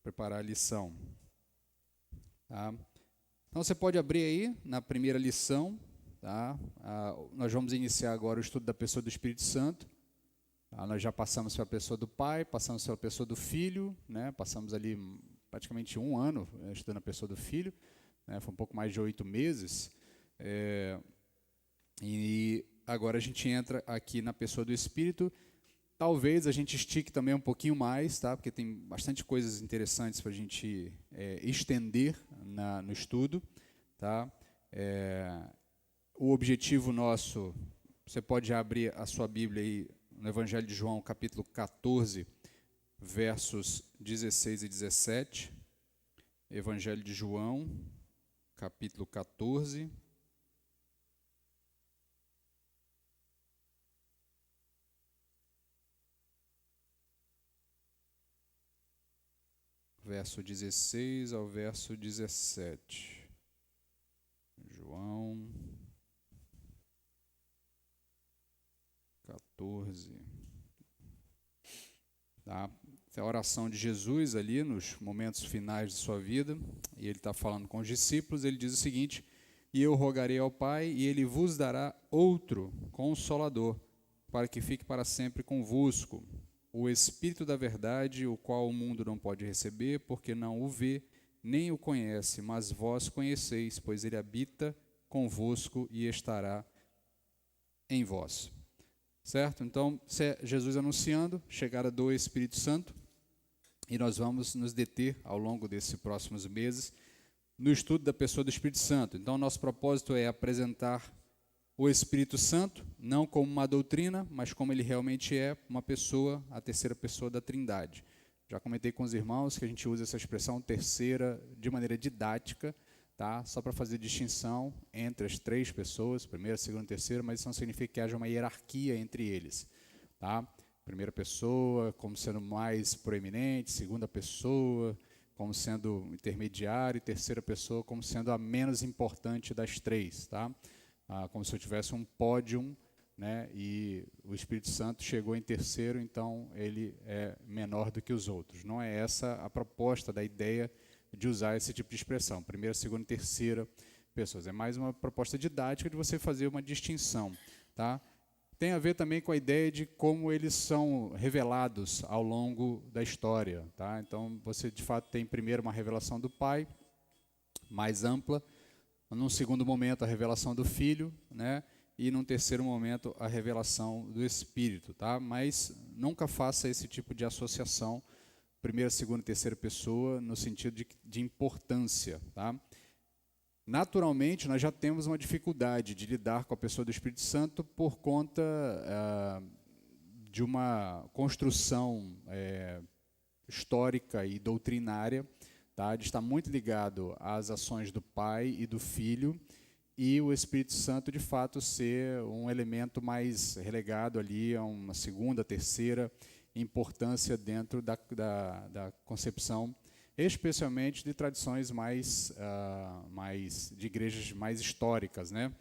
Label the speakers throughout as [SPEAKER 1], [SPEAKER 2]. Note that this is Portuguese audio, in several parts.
[SPEAKER 1] preparar a lição. Tá? Então você pode abrir aí na primeira lição. Tá? Nós vamos iniciar agora o estudo da pessoa do Espírito Santo. Tá? Nós já passamos pela pessoa do Pai, passamos pela pessoa do Filho, né? Passamos ali praticamente 1 ano estudando a pessoa do Filho, né? Foi um pouco mais de 8 meses. E agora a gente entra aqui na pessoa do Espírito. Talvez a gente estique também um pouquinho mais, tá? Porque tem bastante coisas interessantes para a gente estender no estudo. Tá? O objetivo nosso, você pode abrir a sua Bíblia aí no Evangelho de João, capítulo 14, versos 16 e 17. Evangelho de João, capítulo 14. Verso 16 ao verso 17. João 14. Tá? É a oração de Jesus ali nos momentos finais de sua vida. E ele está falando com os discípulos. Ele diz o seguinte: e eu rogarei ao Pai, e ele vos dará outro Consolador, para que fique para sempre convosco. O Espírito da verdade, o qual o mundo não pode receber, porque não o vê, nem o conhece, mas vós conheceis, pois ele habita convosco e estará em vós. Certo? Então, Jesus anunciando a chegada do Espírito Santo, e nós vamos nos deter ao longo desses próximos meses no estudo da pessoa do Espírito Santo. Então, nosso propósito é apresentar o Espírito Santo, não como uma doutrina, mas como ele realmente é, uma pessoa, a terceira pessoa da Trindade. Já comentei com os irmãos que a gente usa essa expressão terceira de maneira didática, tá? Só para fazer distinção entre as 3 pessoas, primeira, segunda e terceira, mas isso não significa que haja uma hierarquia entre eles. Tá? Primeira pessoa como sendo mais proeminente, segunda pessoa como sendo intermediária e terceira pessoa como sendo a menos importante das 3. Tá? Como se eu tivesse um pódium, né? E o Espírito Santo chegou em terceiro, então ele é menor do que os outros. Não é essa a proposta da ideia de usar esse tipo de expressão, primeira, segunda e terceira pessoas. É mais uma proposta didática de você fazer uma distinção. Tá? Tem a ver também com a ideia de como eles são revelados ao longo da história. Tá? Então, você de fato tem primeiro uma revelação do Pai, mais ampla, num segundo momento a revelação do Filho, né? E num terceiro momento a revelação do Espírito. Tá? Mas nunca faça esse tipo de associação, primeira, segunda e terceira pessoa, no sentido de importância. Tá? Naturalmente, nós já temos uma dificuldade de lidar com a pessoa do Espírito Santo por conta de uma construção histórica e doutrinária, tá? De estar muito ligado às ações do Pai e do Filho, e o Espírito Santo, de fato, ser um elemento mais relegado ali a uma segunda, terceira importância dentro da concepção, especialmente de tradições mais de igrejas mais históricas, né?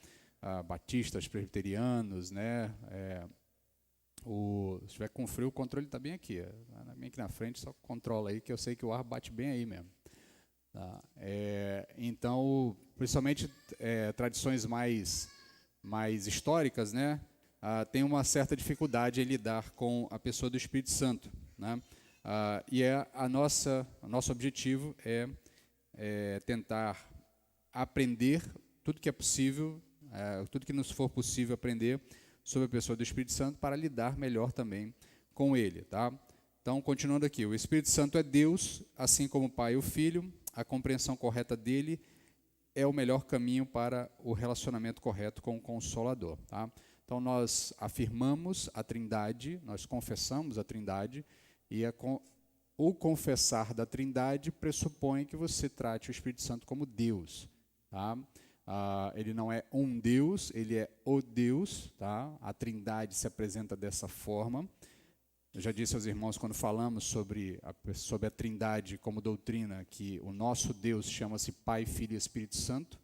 [SPEAKER 1] Batistas, presbiterianos, né? Se estiver com frio, o controle está bem aqui. Bem aqui na frente, só controla aí, que eu sei que o ar bate bem aí mesmo. Tá? Então, principalmente tradições mais históricas, né? Tem uma certa dificuldade em lidar com a pessoa do Espírito Santo. Né? E o nosso objetivo é tentar aprender tudo que é possível, tudo que nos for possível aprender sobre a pessoa do Espírito Santo para lidar melhor também com ele. Tá? Então, continuando aqui, o Espírito Santo é Deus, assim como o Pai e o Filho. A compreensão correta dele é o melhor caminho para o relacionamento correto com o Consolador. Tá? Então, nós afirmamos a Trindade, nós confessamos a Trindade, e o confessar da Trindade pressupõe que você trate o Espírito Santo como Deus. Tá? Ele não é um Deus, ele é o Deus. Tá? A Trindade se apresenta dessa forma. Eu já disse aos irmãos, quando falamos sobre a Trindade como doutrina, que o nosso Deus chama-se Pai, Filho e Espírito Santo.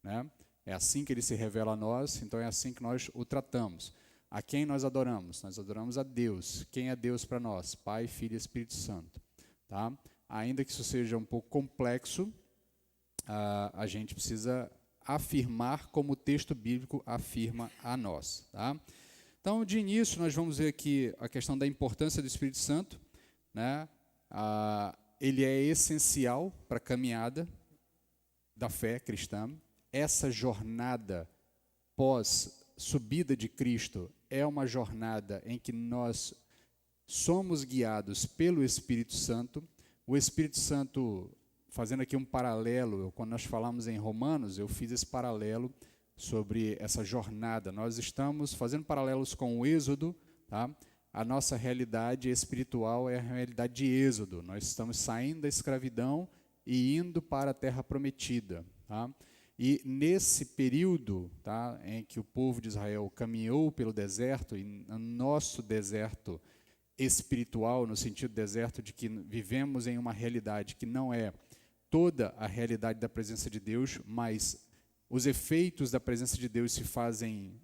[SPEAKER 1] Né? É assim que ele se revela a nós, então é assim que nós o tratamos. A quem nós adoramos? Nós adoramos a Deus. Quem é Deus para nós? Pai, Filho e Espírito Santo. Tá? ainda que isso seja um pouco complexo, a gente precisa afirmar como o texto bíblico afirma a nós. Tá? Então, de início, nós vamos ver aqui a questão da importância do Espírito Santo, né? Ele é essencial para a caminhada da fé cristã. Essa jornada pós-subida de Cristo é uma jornada em que nós somos guiados pelo Espírito Santo. O Espírito Santo, fazendo aqui um paralelo, quando nós falamos em Romanos, eu fiz esse paralelo sobre essa jornada. Nós estamos fazendo paralelos com o Êxodo, tá? A nossa realidade espiritual é a realidade de Êxodo. Nós estamos saindo da escravidão e indo para a terra prometida. Tá? E nesse período, tá, em que o povo de Israel caminhou pelo deserto, e no nosso deserto espiritual, no sentido deserto de que vivemos em uma realidade que não é toda a realidade da presença de Deus, mas os efeitos da presença de Deus se fazem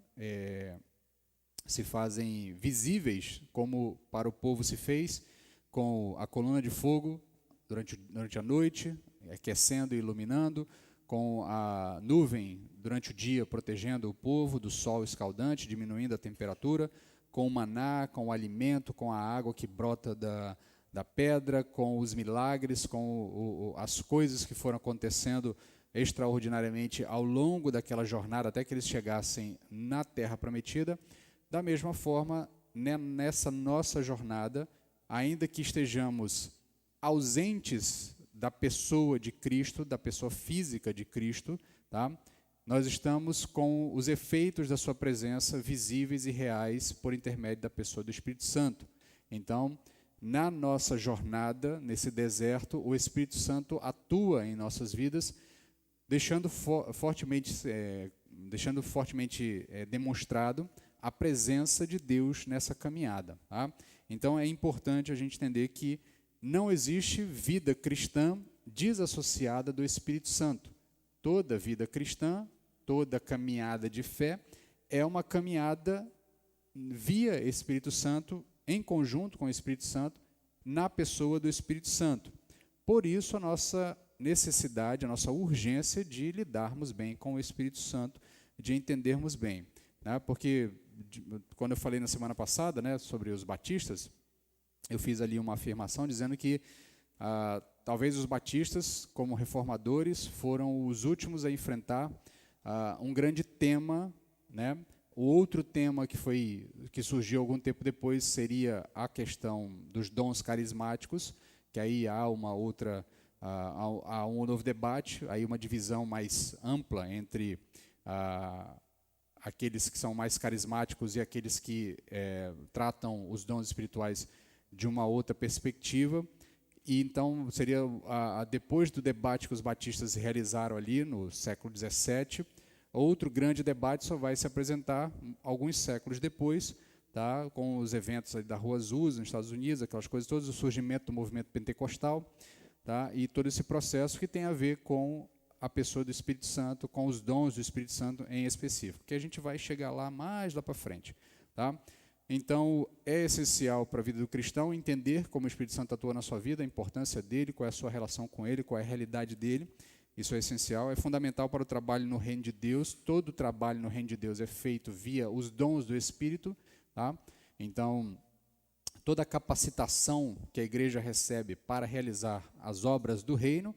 [SPEAKER 1] visíveis, como para o povo se fez, com a coluna de fogo durante a noite, aquecendo e iluminando, com a nuvem durante o dia protegendo o povo do sol escaldante, diminuindo a temperatura, com o maná, com o alimento, com a água que brota da pedra, com os milagres, com as coisas que foram acontecendo extraordinariamente ao longo daquela jornada até que eles chegassem na Terra Prometida. Da mesma forma, nessa nossa jornada, ainda que estejamos ausentes da pessoa de Cristo, da pessoa física de Cristo, tá? Nós estamos com os efeitos da sua presença visíveis e reais por intermédio da pessoa do Espírito Santo. Então, na nossa jornada, nesse deserto, o Espírito Santo atua em nossas vidas, deixando fortemente demonstrado a presença de Deus nessa caminhada. Tá? Então, é importante a gente entender que não existe vida cristã desassociada do Espírito Santo. Toda vida cristã, toda caminhada de fé é uma caminhada via Espírito Santo, em conjunto com o Espírito Santo, na pessoa do Espírito Santo. Por isso, a nossa necessidade, a nossa urgência de lidarmos bem com o Espírito Santo, de entendermos bem. Né? Porque, quando eu falei na semana passada, né, sobre os batistas, eu fiz ali uma afirmação dizendo que talvez os batistas, como reformadores, foram os últimos a enfrentar um grande tema, né? O outro tema que surgiu algum tempo depois seria a questão dos dons carismáticos, que aí há um novo debate, aí uma divisão mais ampla entre aqueles que são mais carismáticos e aqueles que tratam os dons espirituais de uma outra perspectiva. E então seria depois do debate que os batistas realizaram ali no século XVII, outro grande debate só vai se apresentar alguns séculos depois, tá, com os eventos da Rua Azusa nos Estados Unidos, aquelas coisas todas, o surgimento do movimento pentecostal, tá, e todo esse processo que tem a ver com a pessoa do Espírito Santo, com os dons do Espírito Santo em específico, que a gente vai chegar lá mais lá para frente. Tá? Então, é essencial para a vida do cristão entender como o Espírito Santo atua na sua vida, a importância dele, qual é a sua relação com ele, qual é a realidade dele. Isso é essencial, é fundamental para o trabalho no reino de Deus. Todo trabalho no reino de Deus é feito via os dons do Espírito. Tá? Então, toda a capacitação que a igreja recebe para realizar as obras do reino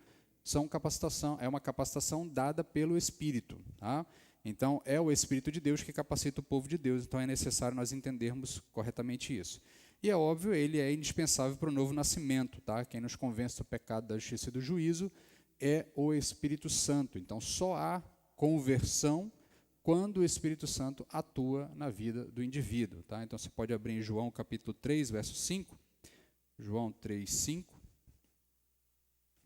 [SPEAKER 1] é uma capacitação dada pelo Espírito. Tá? Então, é o Espírito de Deus que capacita o povo de Deus, então é necessário nós entendermos corretamente isso. E é óbvio, ele é indispensável para o novo nascimento. Tá? Quem nos convence do pecado, da justiça e do juízo é o Espírito Santo. Então, só há conversão quando o Espírito Santo atua na vida do indivíduo. Tá? Então, você pode abrir em João capítulo 3, verso 5. João 3, 5.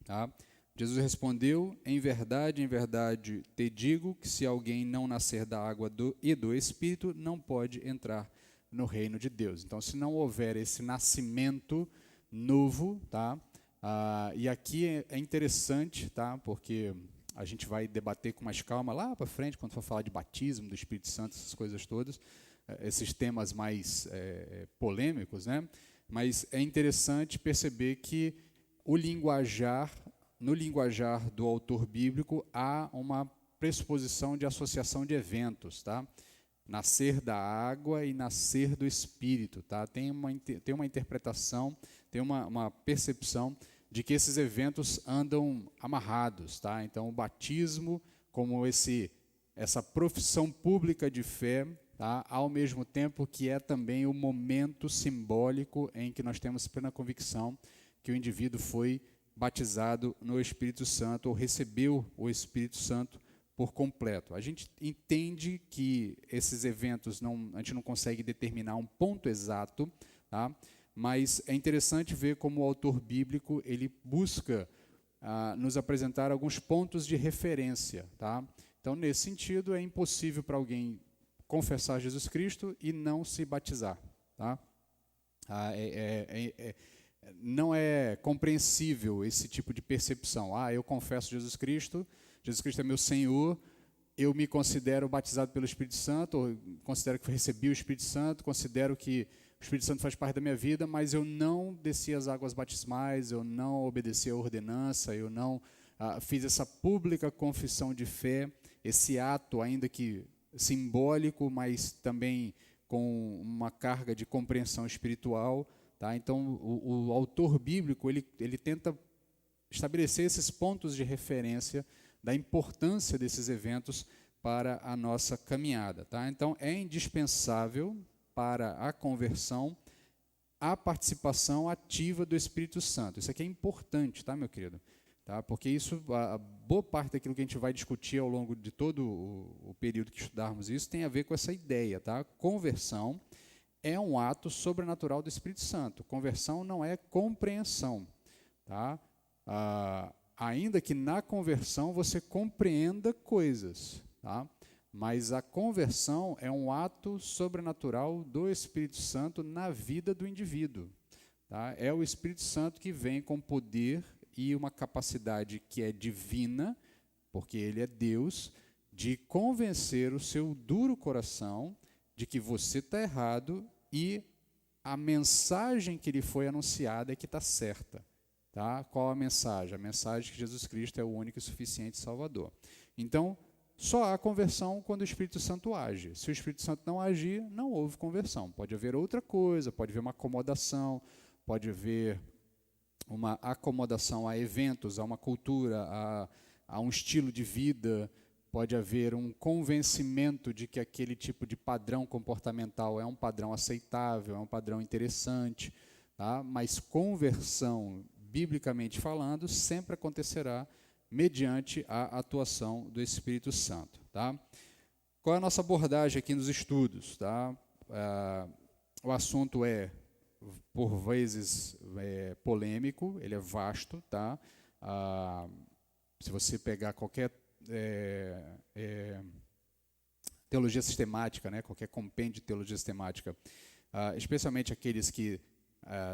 [SPEAKER 1] Tá? Jesus respondeu: em verdade, te digo que se alguém não nascer da água e do Espírito, não pode entrar no reino de Deus. Então, se não houver esse nascimento novo, tá? E aqui é interessante, tá? Porque a gente vai debater com mais calma lá para frente, quando for falar de batismo, do Espírito Santo, essas coisas todas, esses temas mais polêmicos, né? Mas é interessante perceber que no linguajar do autor bíblico, há uma pressuposição de associação de eventos, tá? Nascer da água e nascer do Espírito, tá? Tem uma interpretação, tem uma percepção de que esses eventos andam amarrados, tá? Então, o batismo, como essa profissão pública de fé, tá? Ao mesmo tempo que é também o momento simbólico em que nós temos plena convicção que o indivíduo foi batizado no Espírito Santo ou recebeu o Espírito Santo por completo. A gente entende que esses eventos a gente não consegue determinar um ponto exato, tá? Mas é interessante ver como o autor bíblico ele busca nos apresentar alguns pontos de referência, tá? Então, nesse sentido, é impossível para alguém confessar Jesus Cristo e não se batizar, tá? Não é compreensível esse tipo de percepção. Eu confesso Jesus Cristo é meu Senhor, eu me considero batizado pelo Espírito Santo, ou considero que recebi o Espírito Santo, considero que o Espírito Santo faz parte da minha vida, mas eu não desci as águas batismais, eu não obedeci a ordenança, eu não fiz essa pública confissão de fé, esse ato ainda que simbólico, mas também com uma carga de compreensão espiritual, tá? Então, o autor bíblico ele tenta estabelecer esses pontos de referência da importância desses eventos para a nossa caminhada, tá? Então, é indispensável para a conversão a participação ativa do Espírito Santo. Isso aqui é importante, tá, meu querido? Tá? Porque isso, a boa parte daquilo que a gente vai discutir ao longo de todo o período que estudarmos isso tem a ver com essa ideia, tá? Conversão é um ato sobrenatural do Espírito Santo. Conversão não é compreensão, tá? Ainda que na conversão você compreenda coisas, tá? Mas a conversão é um ato sobrenatural do Espírito Santo na vida do indivíduo, tá? É o Espírito Santo que vem com poder e uma capacidade que é divina, porque ele é Deus, de convencer o seu duro coração de que você está errado e a mensagem que lhe foi anunciada é que está certa. Tá? Qual a mensagem? A mensagem que Jesus Cristo é o único e suficiente Salvador. Então, só há conversão quando o Espírito Santo age. Se o Espírito Santo não agir, não houve conversão. Pode haver outra coisa, pode haver uma acomodação, pode haver uma acomodação a eventos, a uma cultura, a um estilo de vida, pode haver um convencimento de que aquele tipo de padrão comportamental é um padrão aceitável, é um padrão interessante, tá? Mas conversão, biblicamente falando, sempre acontecerá mediante a atuação do Espírito Santo, tá? Qual é a nossa abordagem aqui nos estudos, tá? O assunto é, por vezes, polêmico, ele é vasto, tá? Se você pegar qualquer teologia sistemática, né? Qualquer compêndio de teologia sistemática, especialmente aqueles que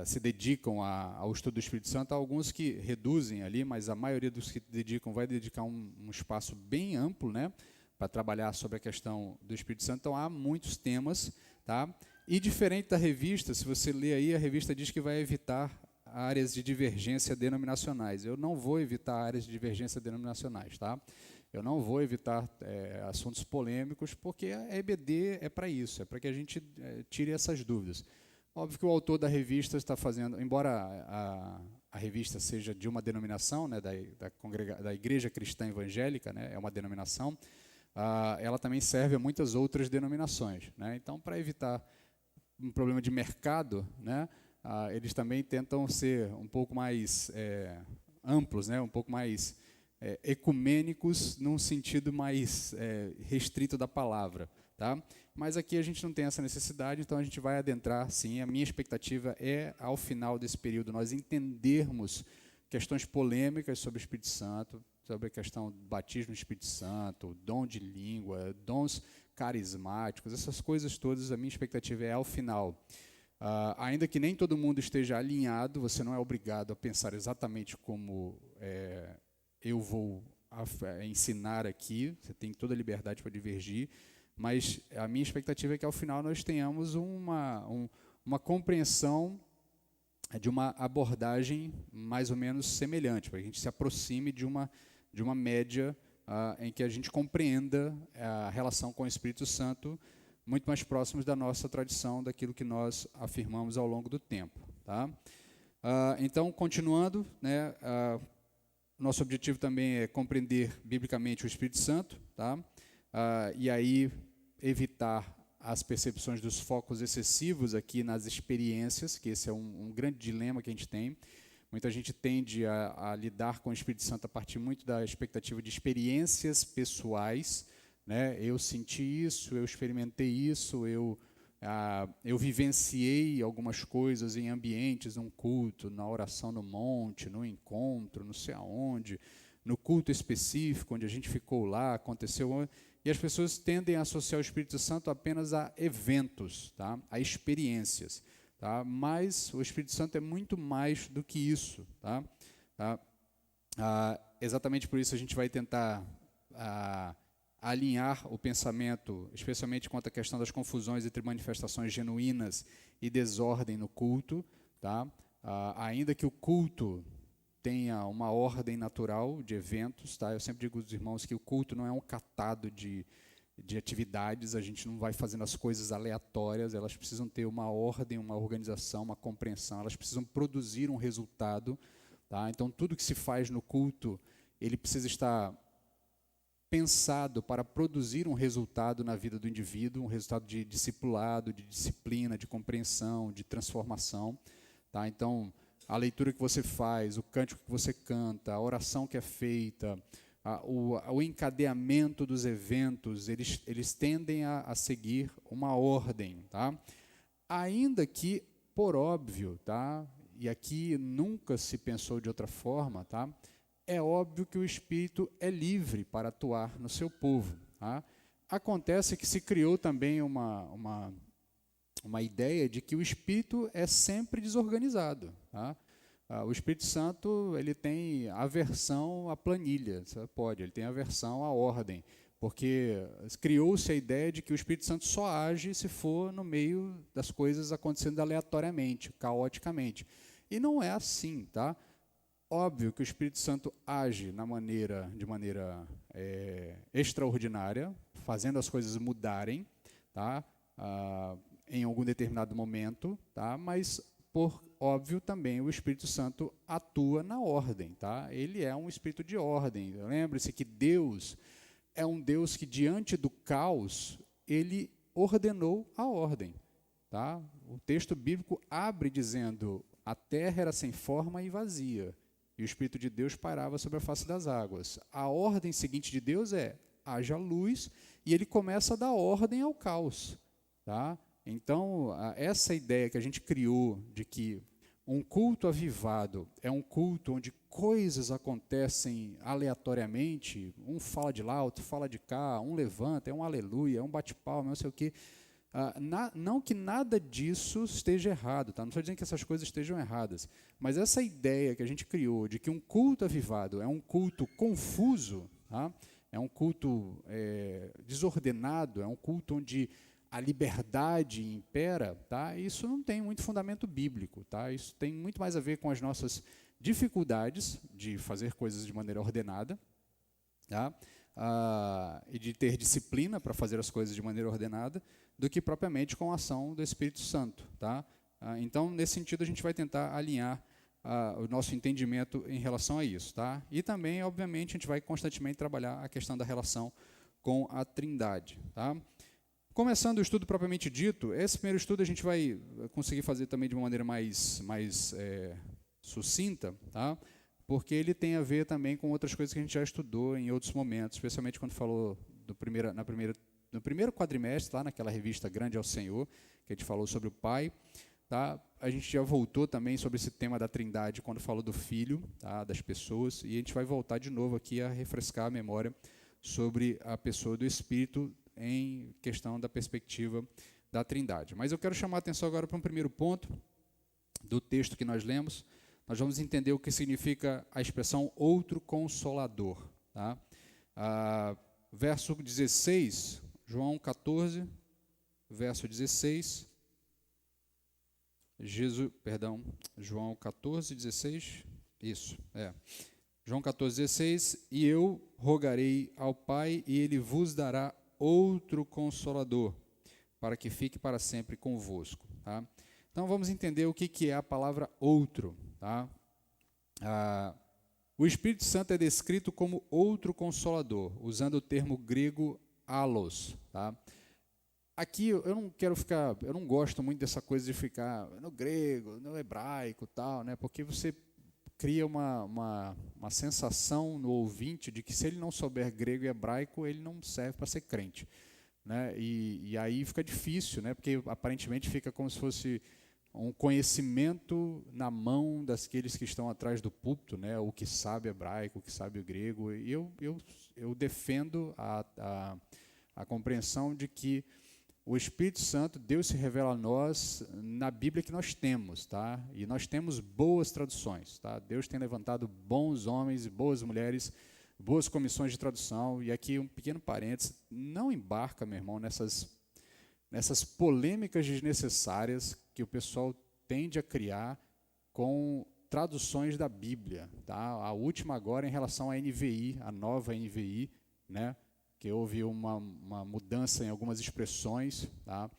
[SPEAKER 1] se dedicam ao estudo do Espírito Santo, há alguns que reduzem ali, mas a maioria dos que dedicam vai dedicar um espaço bem amplo, né, para trabalhar sobre a questão do Espírito Santo. Então, há muitos temas, tá? E diferente da revista, se você ler aí, a revista diz que vai evitar áreas de divergência denominacionais. Eu não vou evitar áreas de divergência denominacionais, tá? Eu não vou evitar assuntos polêmicos, porque a EBD é para isso, é para que a gente tire essas dúvidas. Óbvio que o autor da revista está fazendo, embora a revista seja de uma denominação, né, da Igreja Cristã Evangélica, né, é uma denominação, ela também serve a muitas outras denominações, né? Então, para evitar um problema de mercado, né, eles também tentam ser um pouco mais amplos, né, um pouco mais ecumênicos, num sentido mais restrito da palavra. Tá? Mas aqui a gente não tem essa necessidade, então a gente vai adentrar, sim. A minha expectativa é, ao final desse período, nós entendermos questões polêmicas sobre o Espírito Santo, sobre a questão do batismo no Espírito Santo, dom de língua, dons carismáticos, essas coisas todas. A minha expectativa é, ao final, ainda que nem todo mundo esteja alinhado, você não é obrigado a pensar exatamente como eu vou ensinar aqui, você tem toda a liberdade para divergir, mas a minha expectativa é que, ao final, nós tenhamos uma compreensão de uma abordagem mais ou menos semelhante, para que a gente se aproxime de uma média em que a gente compreenda a relação com o Espírito Santo muito mais próximos da nossa tradição, daquilo que nós afirmamos ao longo do tempo. Tá? Então, continuando, né, nosso objetivo também é compreender biblicamente o Espírito Santo, tá? E aí evitar as percepções dos focos excessivos aqui nas experiências, que esse é um grande dilema que a gente tem. Muita gente tende a lidar com o Espírito Santo a partir muito da expectativa de experiências pessoais, né? Eu senti isso, eu experimentei isso, eu vivenciei algumas coisas em ambientes, num culto, na oração no monte, no encontro, não sei aonde, no culto específico, onde a gente ficou lá, aconteceu. E as pessoas tendem a associar o Espírito Santo apenas a eventos, tá? A experiências. Tá? Mas o Espírito Santo é muito mais do que isso. Tá? Exatamente por isso a gente vai tentar alinhar o pensamento, especialmente quanto à questão das confusões entre manifestações genuínas e desordem no culto. Tá? Ainda que o culto tenha uma ordem natural de eventos, tá? Eu sempre digo aos irmãos que o culto não é um catado de atividades, a gente não vai fazendo as coisas aleatórias, elas precisam ter uma ordem, uma organização, uma compreensão, elas precisam produzir um resultado. Tá? Então, tudo que se faz no culto, ele precisa estar pensado para produzir um resultado na vida do indivíduo, um resultado de discipulado, de disciplina, de compreensão, de transformação. Tá? Então, a leitura que você faz, o cântico que você canta, a oração que é feita, o encadeamento dos eventos, eles tendem a seguir uma ordem, tá? Ainda que, por óbvio, tá? E aqui nunca se pensou de outra forma, tá? É óbvio que o Espírito é livre para atuar no seu povo. Tá? Acontece que se criou também uma ideia de que o Espírito é sempre desorganizado. Tá? O Espírito Santo ele tem aversão à planilha, ele tem aversão à ordem, porque criou-se a ideia de que o Espírito Santo só age se for no meio das coisas acontecendo aleatoriamente, caoticamente. E não é assim, tá? Óbvio que o Espírito Santo age de maneira extraordinária, fazendo as coisas mudarem, tá? Em algum determinado momento, tá? Mas por óbvio também o Espírito Santo atua na ordem, tá? Ele é um espírito de ordem. Lembre-se que Deus é um Deus que diante do caos ele ordenou a ordem, tá? O texto bíblico abre dizendo: a terra era sem forma e vazia, e o Espírito de Deus pairava sobre a face das águas. A ordem seguinte de Deus é: haja luz, e ele começa a dar ordem ao caos, tá? Então, essa ideia que a gente criou de que um culto avivado é um culto onde coisas acontecem aleatoriamente, um fala de lá, outro fala de cá, um levanta, é um aleluia, é um bate-palma, não sei o quê. Não que nada disso esteja errado, tá? Não estou dizendo que essas coisas estejam erradas, mas essa ideia que a gente criou de que um culto avivado é um culto confuso, tá? É um culto desordenado, é um culto onde a liberdade impera, tá? Isso não tem muito fundamento bíblico, tá? Isso tem muito mais a ver com as nossas dificuldades de fazer coisas de maneira ordenada, tá? E de ter disciplina para fazer as coisas de maneira ordenada, do que propriamente com a ação do Espírito Santo, tá? Então, nesse sentido, a gente vai tentar alinhar o nosso entendimento em relação a isso, tá? E também, obviamente, a gente vai constantemente trabalhar a questão da relação com a Trindade, tá? Começando o estudo propriamente dito, esse primeiro estudo a gente vai conseguir fazer também de uma maneira mais sucinta, tá? Porque ele tem a ver também com outras coisas que a gente já estudou em outros momentos, especialmente quando falou no primeiro quadrimestre, lá naquela revista Grande ao Senhor, que a gente falou sobre o Pai. Tá? A gente já voltou também sobre esse tema da Trindade quando falou do Filho, tá? Das pessoas, e a gente vai voltar de novo aqui a refrescar a memória sobre a pessoa do Espírito em questão da perspectiva da Trindade. Mas eu quero chamar a atenção agora para um primeiro ponto do texto que nós lemos. Nós vamos entender o que significa a expressão outro consolador. Tá? Verso 16, João 14, verso 16. João 14:16, isso, João 14:16, e eu rogarei ao Pai, e ele vos dará outro Consolador, para que fique para sempre convosco. Tá? Então vamos entender o que é a palavra outro. Tá? O Espírito Santo é descrito como outro Consolador, usando o termo grego allos. Tá? Aqui eu não gosto muito dessa coisa de ficar no grego, no hebraico, tal, né? Porque você cria uma sensação no ouvinte de que se ele não souber grego e hebraico, ele não serve para ser crente, né? E aí fica difícil, né? Porque aparentemente fica como se fosse um conhecimento na mão daqueles que estão atrás do púlpito, né? O que sabe hebraico, o que sabe o grego. E eu defendo a compreensão de que o Espírito Santo, Deus se revela a nós na Bíblia que nós temos, tá? E nós temos boas traduções, tá? Deus tem levantado bons homens e boas mulheres, boas comissões de tradução. E aqui um pequeno parênteses, não embarca, meu irmão, nessas polêmicas desnecessárias que o pessoal tende a criar com traduções da Bíblia, tá? A última agora em relação à NVI, a nova NVI, né? Que houve uma mudança em algumas expressões, tá?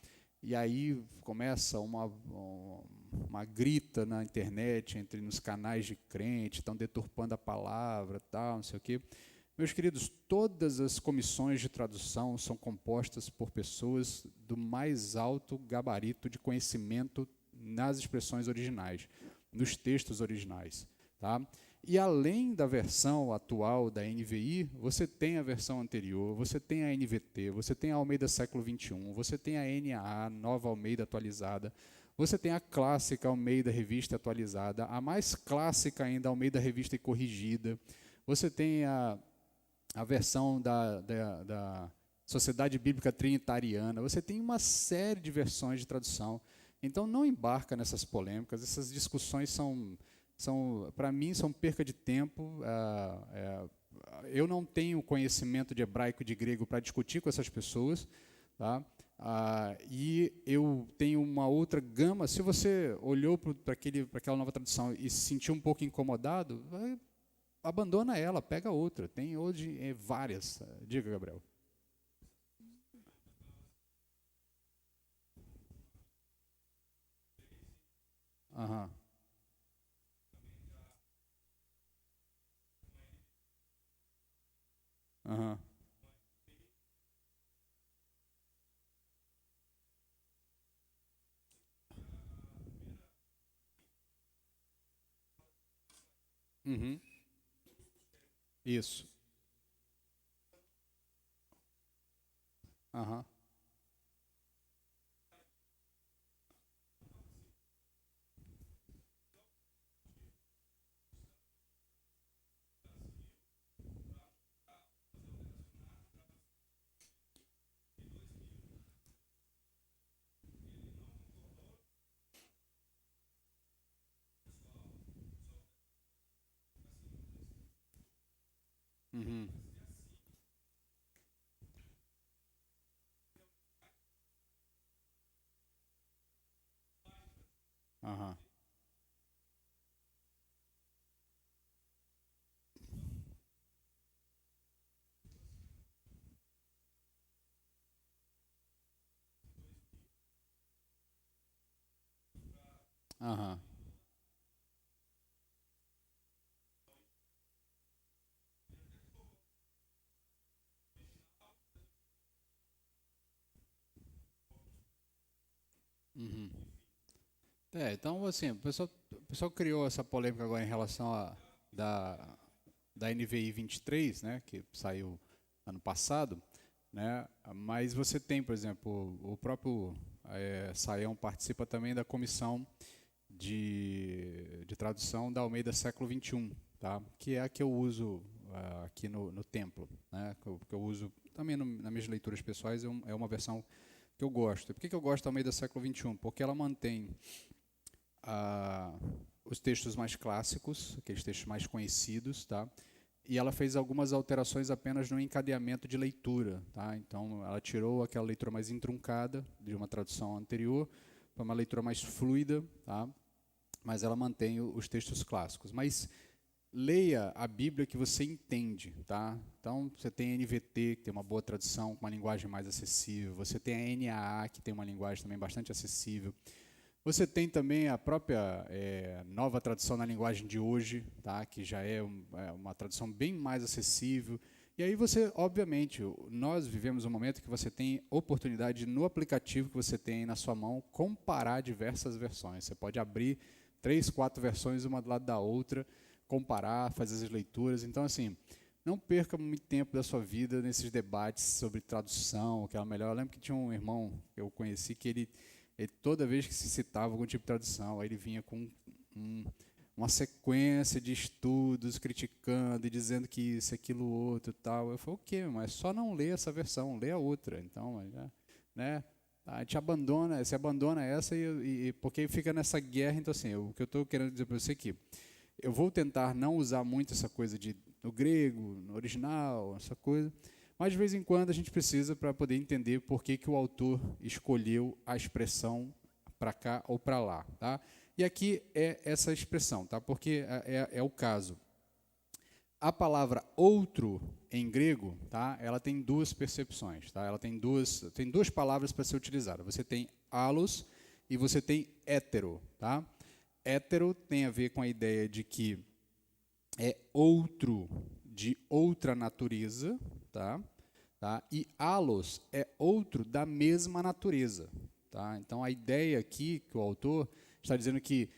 [SPEAKER 1] E aí começa uma grita na internet, nos canais de crente, estão deturpando a palavra, tal, não sei o quê. Meus queridos, todas as comissões de tradução são compostas por pessoas do mais alto gabarito de conhecimento nas expressões originais, nos textos originais, tá? E além da versão atual da NVI, você tem a versão anterior, você tem a NVT, você tem a Almeida século XXI, você tem a NAA, Nova Almeida atualizada, você tem a clássica Almeida Revista atualizada, a mais clássica ainda, Almeida Revista e corrigida, você tem a versão da Sociedade Bíblica Trinitariana, você tem uma série de versões de tradução. Então não embarca nessas polêmicas, essas discussões para mim, são perca de tempo. Eu não tenho conhecimento de hebraico e de grego para discutir com essas pessoas, tá? E eu tenho uma outra gama. Se você olhou para aquela nova tradução e se sentiu um pouco incomodado, abandona ela, pega outra. Tem hoje várias. Diga, Gabriel. Aham. Aham. Uhum. Isso. Aham. Uhum. Aham. Aham. Uhum. Então, assim, o pessoal criou essa polêmica agora em relação da, da NVI 23, né, que saiu ano passado, né, mas você tem, por exemplo, o próprio Saião participa também da comissão de tradução da Almeida século XXI, tá, que é a que eu uso aqui no templo, né, que eu uso também nas minhas leituras pessoais, é uma versão que eu gosto. Por que eu gosto da Almeida século XXI? Porque ela mantém ah, os textos mais clássicos, aqueles textos mais conhecidos, tá? E ela fez algumas alterações apenas no encadeamento de leitura, tá? Então ela tirou aquela leitura mais entroncada de uma tradução anterior uma leitura mais fluida, tá? Mas ela mantém os textos clássicos. Mas leia a Bíblia que você entende, tá? Então, você tem a NVT, que tem uma boa tradução, com uma linguagem mais acessível. Você tem a NAA, que tem uma linguagem também bastante acessível. Você tem também a própria nova tradução na linguagem de hoje, tá? Que já é uma tradução bem mais acessível. E aí você, obviamente, nós vivemos um momento que você tem oportunidade no aplicativo que você tem aí na sua mão, comparar diversas versões. Você pode abrir 3, 4 versões uma do lado da outra, comparar, fazer as leituras. Então, assim, não perca muito tempo da sua vida nesses debates sobre tradução, que é o melhor. Eu lembro que tinha um irmão que eu conheci que ele toda vez que se citava algum tipo de tradução, aí ele vinha com uma sequência de estudos, criticando e dizendo que isso, aquilo, outro e tal. Eu falei, o quê? Mas só não lê essa versão, lê a outra. Então, né? A gente abandona essa e porque fica nessa guerra. Então, assim, o que eu estou querendo dizer para você aqui, eu vou tentar não usar muito essa coisa no grego, no original, essa coisa, mas de vez em quando a gente precisa para poder entender por que o autor escolheu a expressão para cá ou para lá, tá? E aqui é essa expressão, tá? Porque é o caso. A palavra outro em grego, tá? Ela tem duas percepções, tá? Ela tem duas palavras para ser utilizada. Você tem allos e você tem hétero, tá? Hétero tem a ver com a ideia de que é outro de outra natureza, tá? E allos é outro da mesma natureza, tá? Então a ideia aqui que o autor está dizendo que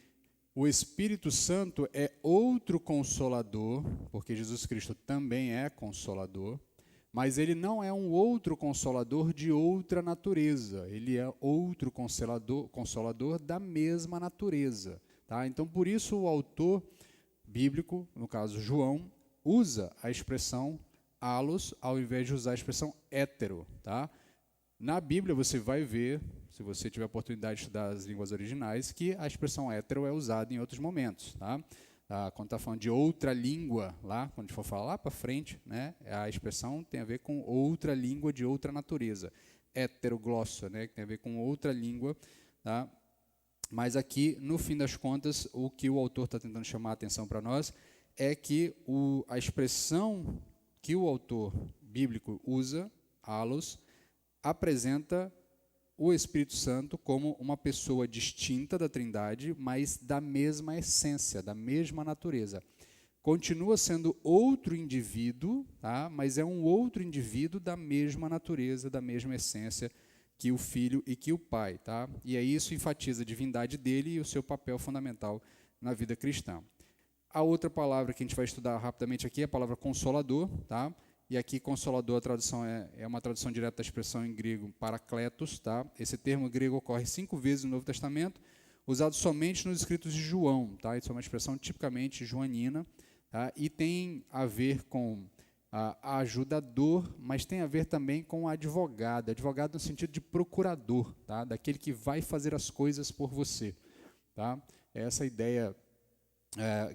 [SPEAKER 1] o Espírito Santo é outro consolador, porque Jesus Cristo também é consolador, mas ele não é um outro consolador de outra natureza, ele é outro consolador da mesma natureza, tá? Então por isso o autor bíblico, no caso João, usa a expressão allos ao invés de usar a expressão hétero, tá? Na Bíblia você vai ver, se você tiver a oportunidade de estudar as línguas originais, que a expressão hétero é usada em outros momentos, tá? Quando está falando de outra língua, lá, quando a gente for falar lá para frente, né, a expressão tem a ver com outra língua de outra natureza. Heteroglossa, né, que tem a ver com outra língua, tá? Mas aqui, no fim das contas, o que o autor está tentando chamar a atenção para nós é que a expressão que o autor bíblico usa, allos, apresenta o Espírito Santo como uma pessoa distinta da Trindade, mas da mesma essência, da mesma natureza. Continua sendo outro indivíduo, tá? Mas é um outro indivíduo da mesma natureza, da mesma essência que o Filho e que o Pai, tá? E aí isso enfatiza a divindade dele e o seu papel fundamental na vida cristã. A outra palavra que a gente vai estudar rapidamente aqui é a palavra consolador, tá? E aqui consolador, a tradução é uma tradução direta da expressão em grego parakletos, tá? Esse termo grego ocorre 5 vezes no Novo Testamento, usado somente nos escritos de João, tá? Isso é uma expressão tipicamente joanina, tá? E tem a ver com ajudador, mas tem a ver também com advogado no sentido de procurador, tá? Daquele que vai fazer as coisas por você, tá? É essa a ideia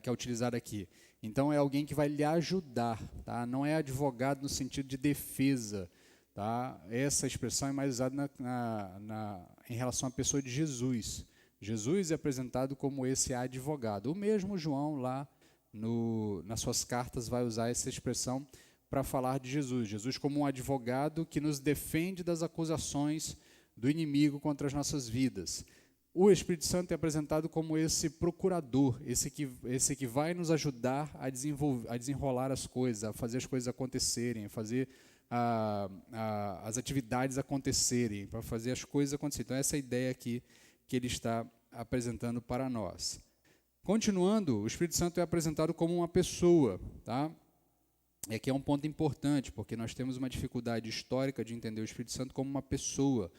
[SPEAKER 1] que é utilizada aqui. Então é alguém que vai lhe ajudar, tá? Não é advogado no sentido de defesa, tá? Essa expressão é mais usada em relação à pessoa de Jesus. Jesus é apresentado como esse advogado. O mesmo João lá nas suas cartas vai usar essa expressão para falar de Jesus. Jesus como um advogado que nos defende das acusações do inimigo contra as nossas vidas. O Espírito Santo é apresentado como esse procurador, esse que vai nos ajudar a desenrolar as coisas, a fazer as coisas acontecerem, a fazer as atividades acontecerem, para fazer as coisas acontecerem. Então, essa é a ideia aqui que ele está apresentando para nós. Continuando, o Espírito Santo é apresentado como uma pessoa, tá? E aqui é um ponto importante, porque nós temos uma dificuldade histórica de entender o Espírito Santo como uma pessoa.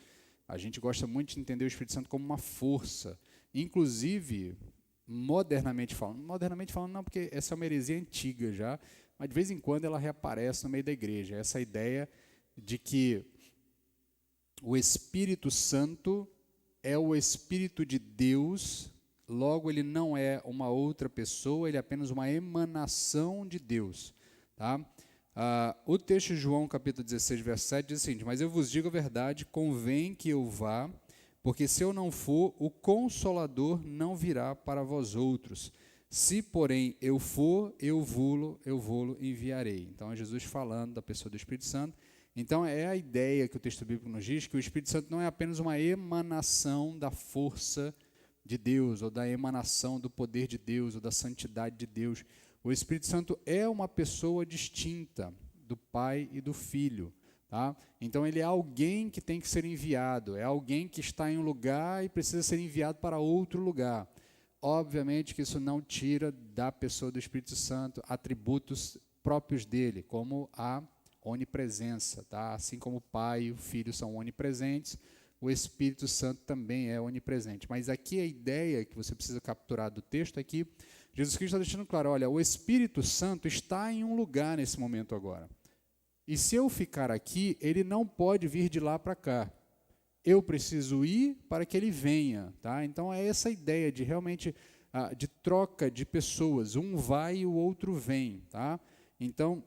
[SPEAKER 1] A gente gosta muito de entender o Espírito Santo como uma força. Inclusive, modernamente falando não, porque essa é uma heresia antiga já, mas de vez em quando ela reaparece no meio da igreja. Essa ideia de que o Espírito Santo é o Espírito de Deus, logo ele não é uma outra pessoa, ele é apenas uma emanação de Deus, tá? O texto de João, capítulo 16, verso 7, diz o seguinte: mas eu vos digo a verdade, convém que eu vá, porque se eu não for, o Consolador não virá para vós outros. Se, porém, eu for, eu vou-lo enviarei. Então, é Jesus falando da pessoa do Espírito Santo. Então, é a ideia que o texto bíblico nos diz, que o Espírito Santo não é apenas uma emanação da força de Deus, ou da emanação do poder de Deus, ou da santidade de Deus. O Espírito Santo é uma pessoa distinta do Pai e do Filho. Tá? Então, ele é alguém que tem que ser enviado, é alguém que está em um lugar e precisa ser enviado para outro lugar. Obviamente que isso não tira da pessoa do Espírito Santo atributos próprios dele, como a onipresença. Tá? Assim como o Pai e o Filho são onipresentes, o Espírito Santo também é onipresente. Mas aqui a ideia que você precisa capturar do texto é que Jesus Cristo está deixando claro, olha, o Espírito Santo está em um lugar nesse momento agora. E se eu ficar aqui, ele não pode vir de lá para cá. Eu preciso ir para que ele venha. Tá? Então, é essa ideia de realmente de troca de pessoas. Um vai e o outro vem. Tá? Então,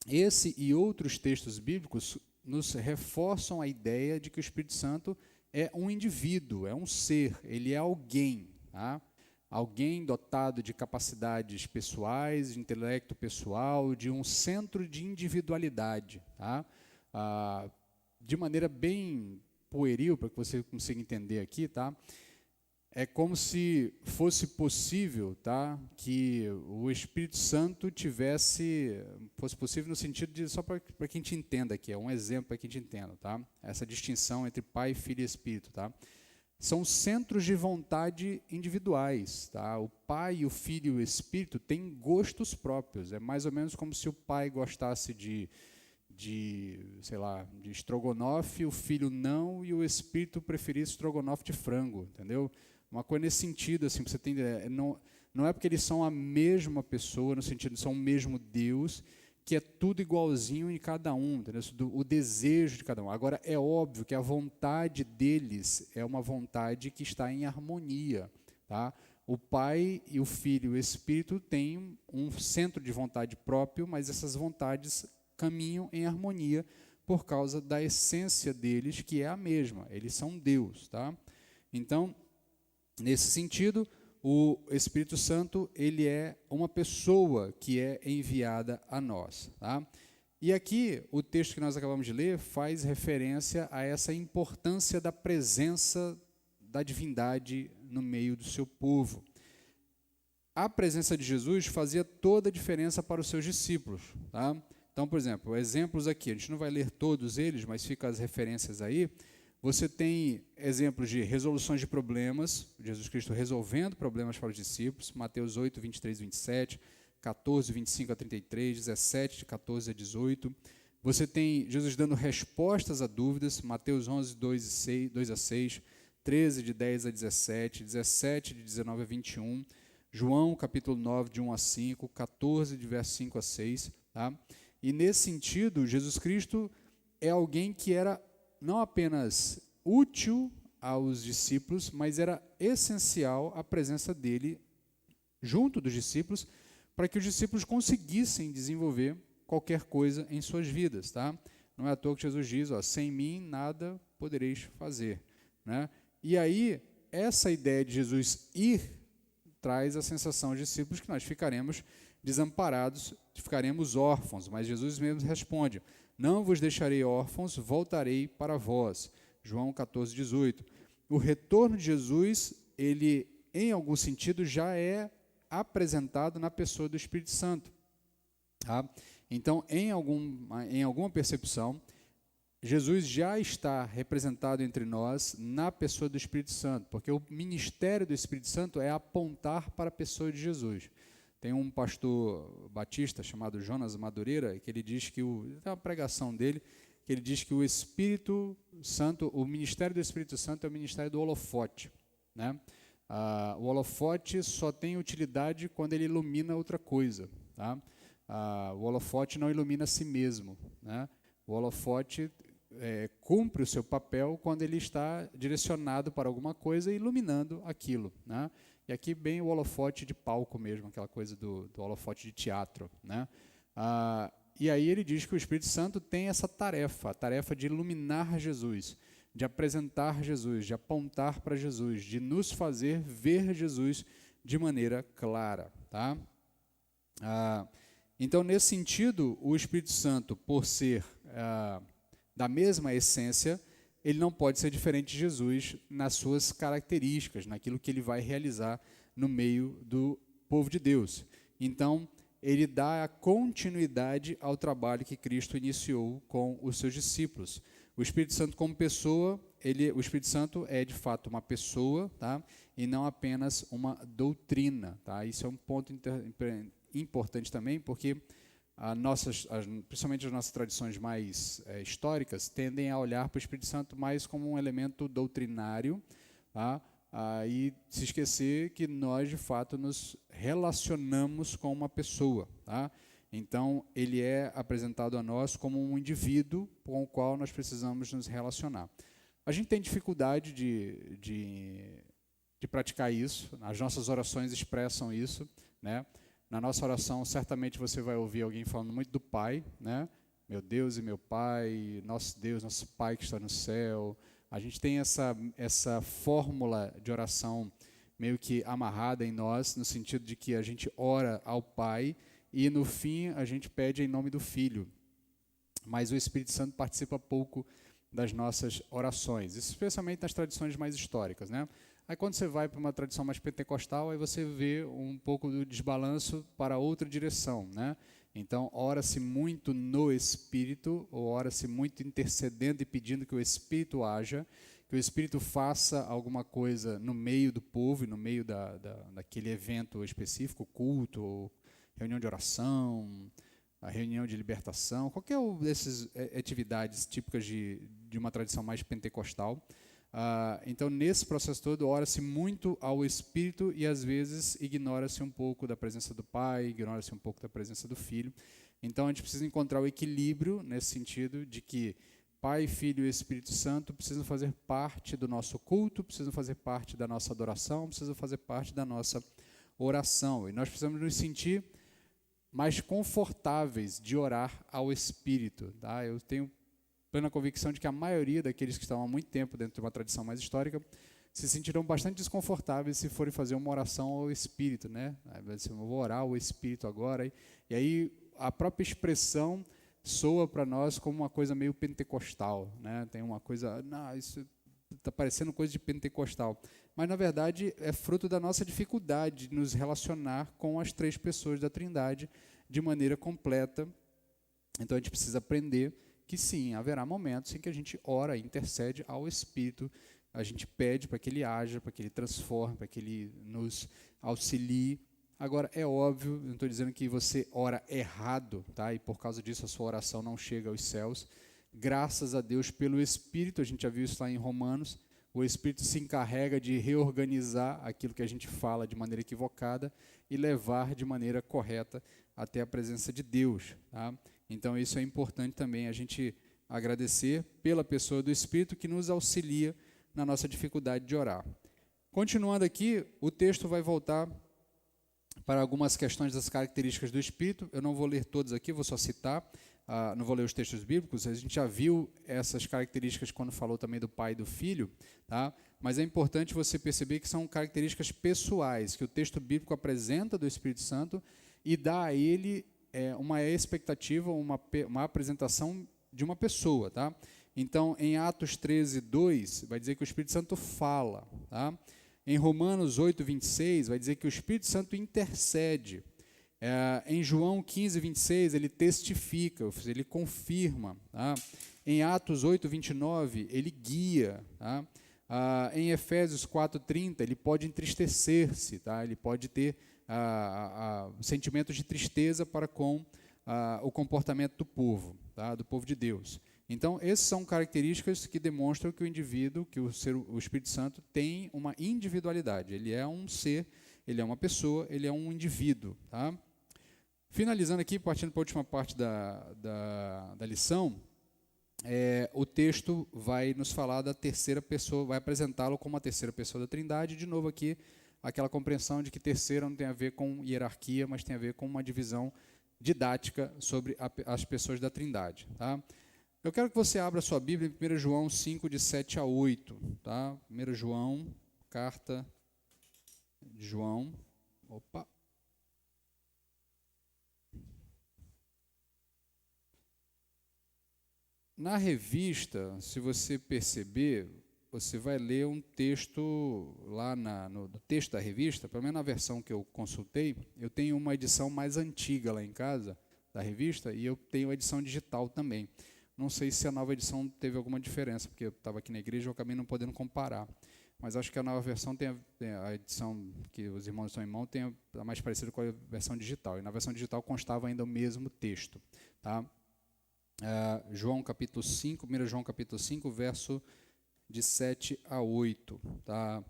[SPEAKER 1] esse e outros textos bíblicos nos reforçam a ideia de que o Espírito Santo é um indivíduo, é um ser, ele é alguém. Tá? Alguém dotado de capacidades pessoais, de intelecto pessoal, de um centro de individualidade. Tá? De maneira bem pueril, para que você consiga entender aqui, tá? É como se fosse possível, tá, que o Espírito Santo fosse possível no sentido de, só para que a gente entenda aqui, é um exemplo para que a gente entenda, tá? Essa distinção entre Pai, Filho e Espírito, tá? São centros de vontade individuais. Tá? O Pai, o Filho e o Espírito têm gostos próprios. É mais ou menos como se o pai gostasse de estrogonofe, o filho não, e o Espírito preferisse estrogonofe de frango. Entendeu? Uma coisa nesse sentido, assim, você tem, não é porque eles são a mesma pessoa, no sentido de são o mesmo Deus, que é tudo igualzinho em cada um, entendeu? O desejo de cada um. Agora, é óbvio que a vontade deles é uma vontade que está em harmonia. Tá? O Pai e o Filho e o Espírito têm um centro de vontade próprio, mas essas vontades caminham em harmonia por causa da essência deles, que é a mesma. Eles são Deus. Tá? Então, nesse sentido, o Espírito Santo, ele é uma pessoa que é enviada a nós. Tá? E aqui, o texto que nós acabamos de ler faz referência a essa importância da presença da divindade no meio do seu povo. A presença de Jesus fazia toda a diferença para os seus discípulos. Tá? Então, por exemplo, exemplos aqui, a gente não vai ler todos eles, mas ficam as referências aí. Você tem exemplos de resoluções de problemas, Jesus Cristo resolvendo problemas para os discípulos, Mateus 8, 23 e 27, 14, 25 a 33, 17, de 14 a 18. Você tem Jesus dando respostas a dúvidas, Mateus 11, 2 a 6, 13, de 10 a 17, 17, de 19 a 21, João, capítulo 9, de 1 a 5, 14, de verso 5 a 6. Tá? E nesse sentido, Jesus Cristo é alguém que era não apenas útil aos discípulos, mas era essencial a presença dele junto dos discípulos, para que os discípulos conseguissem desenvolver qualquer coisa em suas vidas. Tá? Não é à toa que Jesus diz, sem mim nada podereis fazer. Né? E aí, essa ideia de Jesus ir traz a sensação aos discípulos que nós ficaremos desamparados, ficaremos órfãos, mas Jesus mesmo responde, não vos deixarei órfãos, voltarei para vós. João 14, 18. O retorno de Jesus, ele, em algum sentido, já é apresentado na pessoa do Espírito Santo. Tá? Então, em alguma percepção, Jesus já está representado entre nós na pessoa do Espírito Santo, porque o ministério do Espírito Santo é apontar para a pessoa de Jesus. Tem um pastor batista chamado Jonas Madureira, que ele diz que, tem uma pregação dele, que ele diz que o Espírito Santo, o ministério do Espírito Santo é o ministério do holofote. Né? O holofote só tem utilidade quando ele ilumina outra coisa. Tá? O holofote não ilumina a si mesmo. Né? O holofote cumpre o seu papel quando ele está direcionado para alguma coisa e iluminando aquilo. Né? E aqui bem o holofote de palco mesmo, aquela coisa do holofote de teatro. Né? E aí ele diz que o Espírito Santo tem essa tarefa, a tarefa de iluminar Jesus, de apresentar Jesus, de apontar para Jesus, de nos fazer ver Jesus de maneira clara. Tá? Então, nesse sentido, o Espírito Santo, por ser da mesma essência, ele não pode ser diferente de Jesus nas suas características, naquilo que ele vai realizar no meio do povo de Deus. Então, ele dá a continuidade ao trabalho que Cristo iniciou com os seus discípulos. O Espírito Santo como pessoa, o Espírito Santo é de fato uma pessoa, tá? E não apenas uma doutrina. Tá? Isso é um ponto importante também, porque principalmente as nossas tradições mais históricas tendem a olhar para o Espírito Santo mais como um elemento doutrinário, tá? E se esquecer que nós, de fato, nos relacionamos com uma pessoa. Tá? Então, ele é apresentado a nós como um indivíduo com o qual nós precisamos nos relacionar. A gente tem dificuldade de praticar isso, as nossas orações expressam isso, né? Na nossa oração, certamente você vai ouvir alguém falando muito do Pai, né? Meu Deus e meu Pai, nosso Deus, nosso Pai que está no céu. A gente tem essa fórmula de oração meio que amarrada em nós, no sentido de que a gente ora ao Pai e, no fim, a gente pede em nome do Filho. Mas o Espírito Santo participa pouco das nossas orações, especialmente nas tradições mais históricas, né? Aí quando você vai para uma tradição mais pentecostal, aí você vê um pouco do desbalanço para outra direção, né? Então, ora-se muito no Espírito, ou ora-se muito intercedendo e pedindo que o Espírito haja, que o Espírito faça alguma coisa no meio do povo, no meio daquele evento específico, culto, ou reunião de oração, a reunião de libertação, qualquer dessas atividades típicas de uma tradição mais pentecostal. Então, nesse processo todo, ora-se muito ao Espírito e, às vezes, ignora-se um pouco da presença do Pai, ignora-se um pouco da presença do Filho. Então, a gente precisa encontrar o equilíbrio nesse sentido de que Pai, Filho e Espírito Santo precisam fazer parte do nosso culto, precisam fazer parte da nossa adoração, precisam fazer parte da nossa oração. E nós precisamos nos sentir mais confortáveis de orar ao Espírito. Tá? Eu tenho plena convicção de que a maioria daqueles que estão há muito tempo dentro de uma tradição mais histórica se sentirão bastante desconfortáveis se forem fazer uma oração ao Espírito, né? Eu vou orar ao Espírito agora. E aí a própria expressão soa para nós como uma coisa meio pentecostal, né? Tem uma coisa, não, isso está parecendo coisa de pentecostal. Mas, na verdade, é fruto da nossa dificuldade de nos relacionar com as três pessoas da Trindade de maneira completa. Então, a gente precisa aprender que sim, haverá momentos em que a gente ora, intercede ao Espírito, a gente pede para que Ele haja, para que Ele transforme, para que Ele nos auxilie. Agora, é óbvio, não estou dizendo que você ora errado, tá? E por causa disso a sua oração não chega aos céus. Graças a Deus pelo Espírito, a gente já viu isso lá em Romanos, o Espírito se encarrega de reorganizar aquilo que a gente fala de maneira equivocada e levar de maneira correta até a presença de Deus, tá? Então, isso é importante também, a gente agradecer pela pessoa do Espírito que nos auxilia na nossa dificuldade de orar. Continuando aqui, o texto vai voltar para algumas questões das características do Espírito. Eu não vou ler todos aqui, vou só citar, não vou ler os textos bíblicos, a gente já viu essas características quando falou também do Pai e do Filho, tá? Mas é importante você perceber que são características pessoais, que o texto bíblico apresenta do Espírito Santo e dá a ele uma expectativa, uma apresentação de uma pessoa, tá? Então, em Atos 13:2, vai dizer que o Espírito Santo fala, tá? Em Romanos 8:26, vai dizer que o Espírito Santo intercede. Em João 15:26, ele testifica, ele confirma, tá? Em Atos 8:29, ele guia, tá? Em Efésios 4:30, ele pode entristecer-se, tá? Ele pode ter sentimentos de tristeza para com o comportamento do povo, tá? Do povo de Deus. Então, essas são características que demonstram que o indivíduo, que o Espírito Santo tem uma individualidade. Ele é um ser, ele é uma pessoa, ele é um indivíduo, tá? Finalizando aqui, partindo para a última parte da lição, o texto vai nos falar da terceira pessoa, vai apresentá-lo como a terceira pessoa da Trindade. De novo aqui, aquela compreensão de que terceira não tem a ver com hierarquia, mas tem a ver com uma divisão didática sobre as pessoas da Trindade. Tá? Eu quero que você abra sua Bíblia em 1 João 5, de 7 a 8. Tá? 1 João, carta de João. Opa! Na revista, se você perceber, você vai ler um texto lá no texto da revista, pelo menos na versão que eu consultei, eu tenho uma edição mais antiga lá em casa, da revista, e eu tenho a edição digital também. Não sei se a nova edição teve alguma diferença, porque eu estava aqui na igreja e eu acabei não podendo comparar. Mas acho que a nova versão tem a edição que os irmãos estão em mão, tem a mais parecida com a versão digital. E na versão digital constava ainda o mesmo texto. Tá? João capítulo 5, 1 João capítulo 5, verso de 7 a 8. Tá?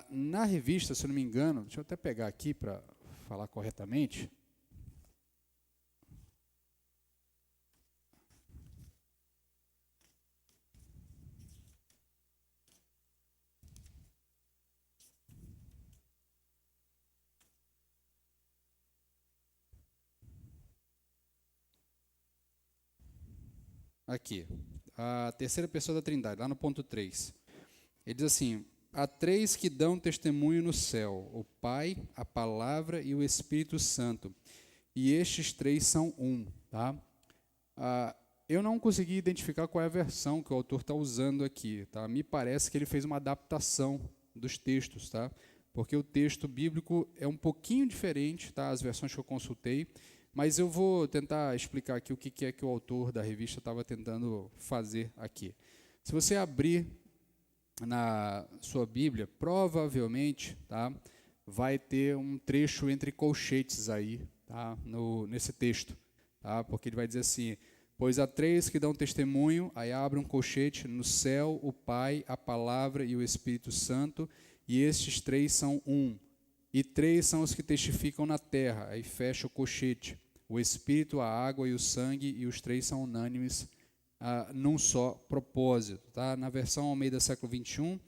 [SPEAKER 1] Na revista, se eu não me engano, deixa eu até pegar aqui para falar corretamente. Aqui, a terceira pessoa da Trindade, lá no ponto 3. Ele diz assim: há três que dão testemunho no céu, o Pai, a Palavra e o Espírito Santo. E estes três são um. Tá? Eu não consegui identificar qual é a versão que o autor está usando aqui. Tá? Me parece que ele fez uma adaptação dos textos, tá? Porque o texto bíblico é um pouquinho diferente, tá? As versões que eu consultei. Mas eu vou tentar explicar aqui o que é que o autor da revista estava tentando fazer aqui. Se você abrir na sua Bíblia, provavelmente, tá, vai ter um trecho entre colchetes aí, tá, nesse texto. Tá, porque ele vai dizer assim: pois há três que dão testemunho, aí abre um colchete, no céu, o Pai, a Palavra e o Espírito Santo, e estes três são um. E três são os que testificam na terra, aí fecha o colchete. O Espírito, a água e o sangue, e os três são unânimes num só propósito. Tá? Na versão Almeida século XXI,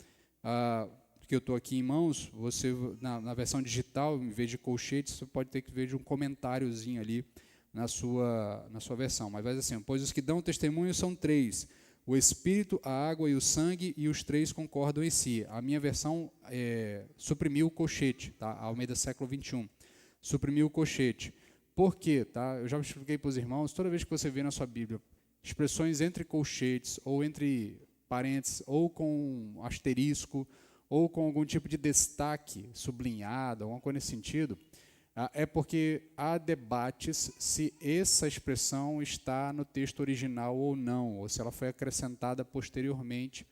[SPEAKER 1] que eu estou aqui em mãos, você na versão digital, em vez de colchetes, você pode ter que ver de um comentáriozinho ali na sua versão. Mas vai dizer assim: pois os que dão testemunho são três, o Espírito, a água e o sangue, e os três concordam em si. A minha versão suprimiu o colchete, tá? A Almeida século XXI, suprimiu o colchete. Por quê? Tá? Eu já expliquei para os irmãos, toda vez que você vê na sua Bíblia expressões entre colchetes, ou entre parênteses, ou com asterisco, ou com algum tipo de destaque sublinhado, alguma coisa nesse sentido, é porque há debates se essa expressão está no texto original ou não, ou se ela foi acrescentada posteriormente,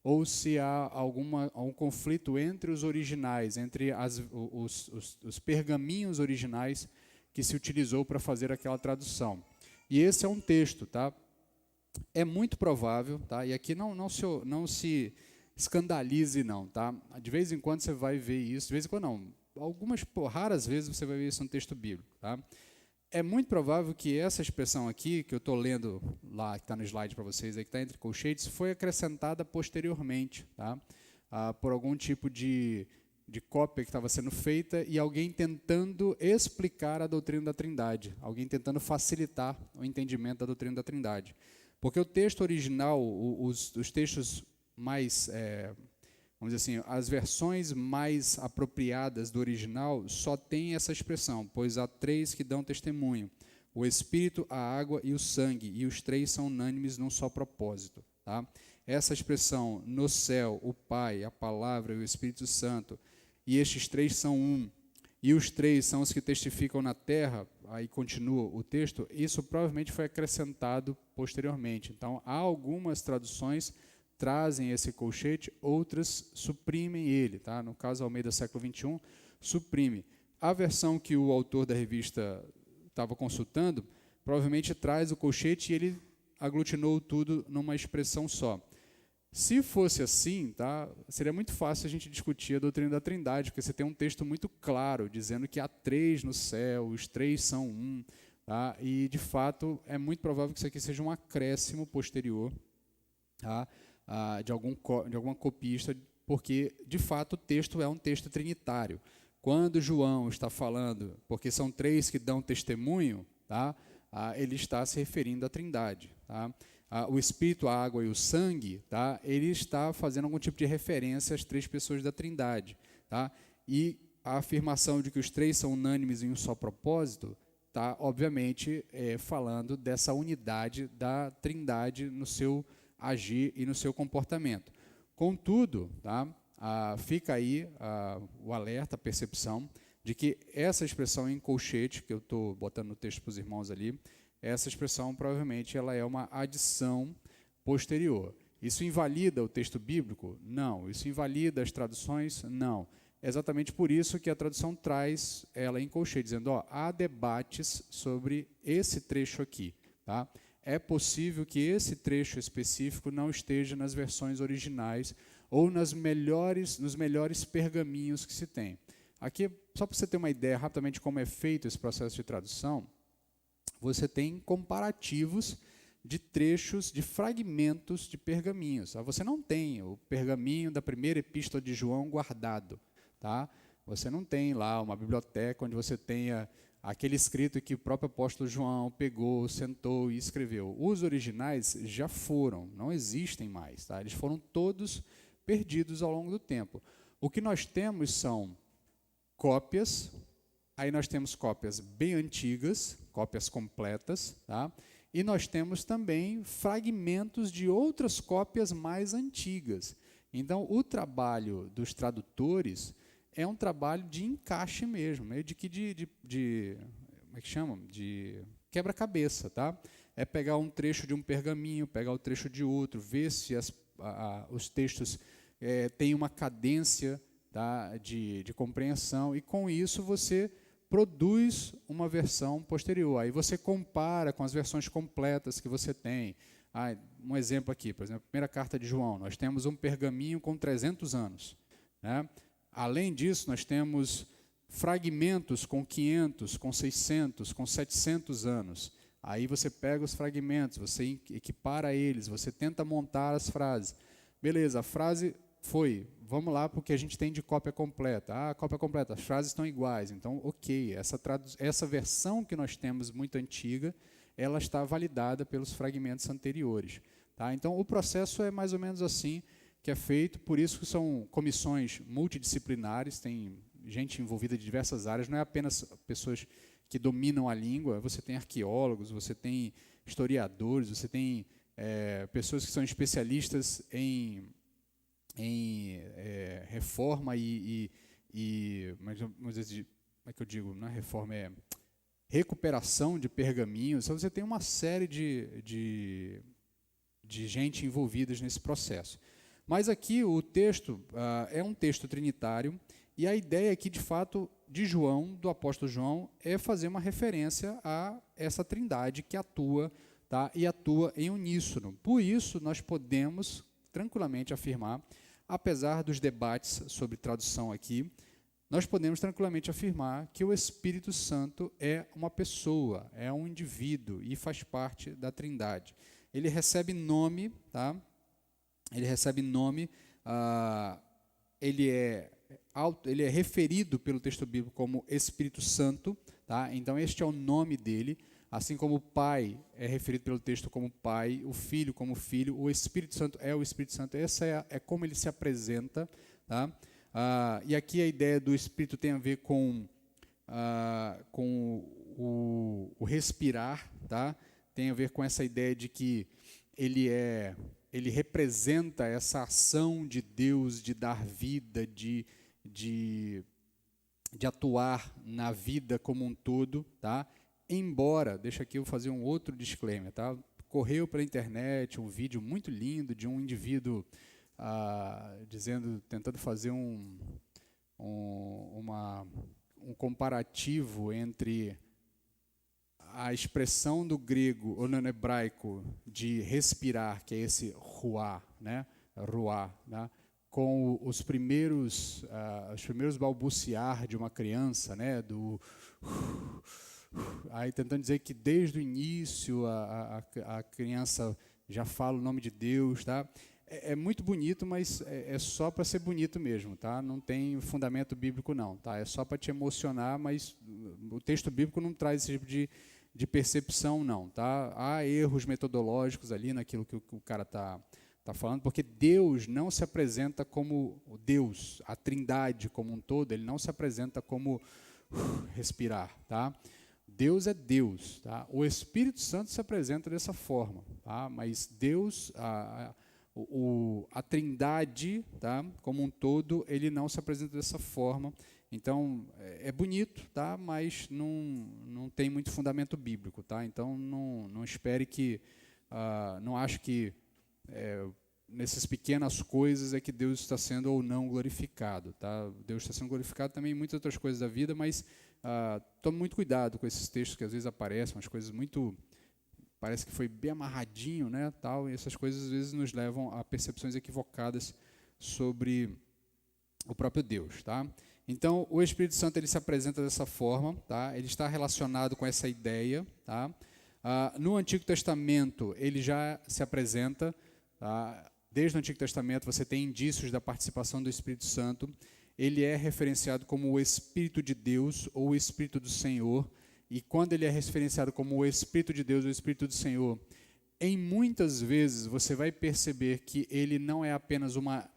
[SPEAKER 1] ou se há algum conflito entre os originais, entre os pergaminhos originais que se utilizou para fazer aquela tradução. E esse é um texto, tá? É muito provável, tá? E aqui não se escandalize não, tá? De vez em quando você vai ver isso, de vez em quando não, raras vezes você vai ver isso no texto bíblico, tá? É muito provável que essa expressão aqui, que eu estou lendo lá, que está no slide para vocês, aí, que está entre colchetes, foi acrescentada posteriormente, tá? Por algum tipo de cópia que estava sendo feita e alguém tentando explicar a doutrina da Trindade, alguém tentando facilitar o entendimento da doutrina da Trindade. Porque o texto original, os textos mais, vamos dizer assim, as versões mais apropriadas do original só tem essa expressão, pois há três que dão testemunho, o Espírito, a água e o sangue, e os três são unânimes num só propósito. Tá? Essa expressão, no céu, o Pai, a Palavra e o Espírito Santo, e estes três são um, e os três são os que testificam na terra, aí continua o texto, isso provavelmente foi acrescentado posteriormente. Então, há algumas traduções trazem esse colchete, outras suprimem ele. Tá? No caso, Almeida século XXI, suprime. A versão que o autor da revista estava consultando, provavelmente traz o colchete e ele aglutinou tudo numa expressão só. Se fosse assim, tá, seria muito fácil a gente discutir a doutrina da Trindade, porque você tem um texto muito claro, dizendo que há três no céu, os três são um, tá, e, de fato, é muito provável que isso aqui seja um acréscimo posterior, tá, de alguma copista, porque, de fato, o texto é um texto trinitário. Quando João está falando, porque são três que dão testemunho, tá, ele está se referindo à Trindade. Tá? o Espírito, a água e o sangue, tá? Ele está fazendo algum tipo de referência às três pessoas da Trindade. Tá? E a afirmação de que os três são unânimes em um só propósito está, obviamente, falando dessa unidade da Trindade no seu agir e no seu comportamento. Contudo, tá? Fica aí o alerta, a percepção de que essa expressão em colchete, que eu estou botando no texto para os irmãos ali, essa expressão provavelmente ela é uma adição posterior. Isso invalida o texto bíblico? Não. Isso invalida as traduções? Não. É exatamente por isso que a tradução traz ela em colchete, dizendo, há debates sobre esse trecho aqui. Tá? É possível que esse trecho específico não esteja nas versões originais ou nos melhores pergaminhos que se tem. Aqui, só para você ter uma ideia rapidamente de como é feito esse processo de tradução, você tem comparativos de trechos, de fragmentos de pergaminhos. Você não tem o pergaminho da primeira epístola de João guardado. Tá? Você não tem lá uma biblioteca onde você tenha aquele escrito que o próprio apóstolo João pegou, sentou e escreveu. Os originais já foram, não existem mais. Tá? Eles foram todos perdidos ao longo do tempo. O que nós temos são cópias, aí nós temos cópias bem antigas, cópias completas, tá? E nós temos também fragmentos de outras cópias mais antigas. Então, o trabalho dos tradutores é um trabalho de encaixe mesmo, meio de como é que chama? De quebra-cabeça, tá? É pegar um trecho de um pergaminho, pegar o trecho de outro, ver se os textos têm uma cadência, tá, de compreensão, e com isso você produz uma versão posterior. Aí você compara com as versões completas que você tem. Um exemplo aqui, por exemplo, a primeira carta de João, nós temos um pergaminho com 300 anos. Né? Além disso, nós temos fragmentos com 500, com 600, com 700 anos. Aí você pega os fragmentos, você equipara eles, você tenta montar as frases. Beleza, a frase foi, vamos lá porque a gente tem de cópia completa. Cópia completa, as frases estão iguais. Então, ok, essa versão que nós temos muito antiga, ela está validada pelos fragmentos anteriores. Tá? Então, o processo é mais ou menos assim que é feito, por isso que são comissões multidisciplinares, tem gente envolvida de diversas áreas, não é apenas pessoas que dominam a língua, você tem arqueólogos, você tem historiadores, você tem pessoas que são especialistas em reforma como é que eu digo, não é reforma, recuperação de pergaminhos. Então, você tem uma série de gente envolvida nesse processo. Mas aqui o texto é um texto trinitário, e a ideia aqui, de fato, de João, do apóstolo João, é fazer uma referência a essa trindade que atua, tá, e atua em uníssono. Por isso, nós podemos tranquilamente afirmar, apesar dos debates sobre tradução aqui, nós podemos tranquilamente afirmar que o Espírito Santo é uma pessoa, é um indivíduo e faz parte da Trindade. Ele recebe nome, tá? Ele recebe nome, ele é referido pelo texto bíblico como Espírito Santo, tá? Então este é o nome dele, assim como o Pai é referido pelo texto como Pai, o Filho como Filho, o Espírito Santo é o Espírito Santo. Essa é como ele se apresenta, tá? E aqui a ideia do Espírito tem a ver com o respirar, tá? Tem a ver com essa ideia de que ele representa essa ação de Deus de dar vida, de atuar na vida como um todo, tá? Embora, deixa aqui eu fazer um outro disclaimer, tá? Correu pela internet um vídeo muito lindo de um indivíduo tentando fazer um comparativo entre a expressão do grego ou no hebraico de respirar, que é esse ruá, né? Ruá, né? Com os primeiros balbuciar de uma criança, né? Aí tentando dizer que desde o início a criança já fala o nome de Deus, tá? É muito bonito, mas é só para ser bonito mesmo, tá? Não tem fundamento bíblico não, tá? É só para te emocionar, mas o texto bíblico não traz esse tipo de percepção, não. Tá? Há erros metodológicos ali naquilo que o cara está falando, porque Deus não se apresenta como Deus, a Trindade como um todo, ele não se apresenta como respirar. Tá? Deus é Deus. Tá? O Espírito Santo se apresenta dessa forma, tá? Mas Deus, a Trindade, tá? Como um todo, ele não se apresenta dessa forma. Então, é bonito, tá? Mas não tem muito fundamento bíblico. Tá? Então, não espere que, não acho que nessas pequenas coisas é que Deus está sendo ou não glorificado. Tá? Deus está sendo glorificado também em muitas outras coisas da vida, mas tome muito cuidado com esses textos que às vezes aparecem, umas coisas muito... Parece que foi bem amarradinho, né, tal, e essas coisas às vezes nos levam a percepções equivocadas sobre o próprio Deus. Tá? Então, o Espírito Santo ele se apresenta dessa forma, tá? Ele está relacionado com essa ideia. Tá? No Antigo Testamento, ele já se apresenta, tá? Desde o Antigo Testamento você tem indícios da participação do Espírito Santo. Ele é referenciado como o Espírito de Deus ou o Espírito do Senhor. E quando ele é referenciado como o Espírito de Deus ou o Espírito do Senhor, em muitas vezes você vai perceber que ele não é apenas uma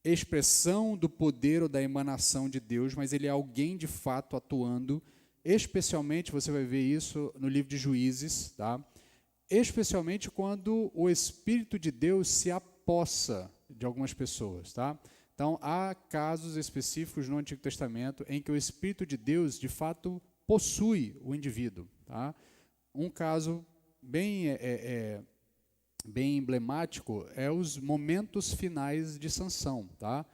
[SPEAKER 1] expressão do poder ou da emanação de Deus, mas ele é alguém de fato atuando. Especialmente você vai ver isso no livro de Juízes, tá? Especialmente quando o Espírito de Deus se apossa de algumas pessoas. Tá? Então, há casos específicos no Antigo Testamento em que o Espírito de Deus, de fato, possui o indivíduo. Tá? Um caso bem emblemático é os momentos finais de Sansão. Tá?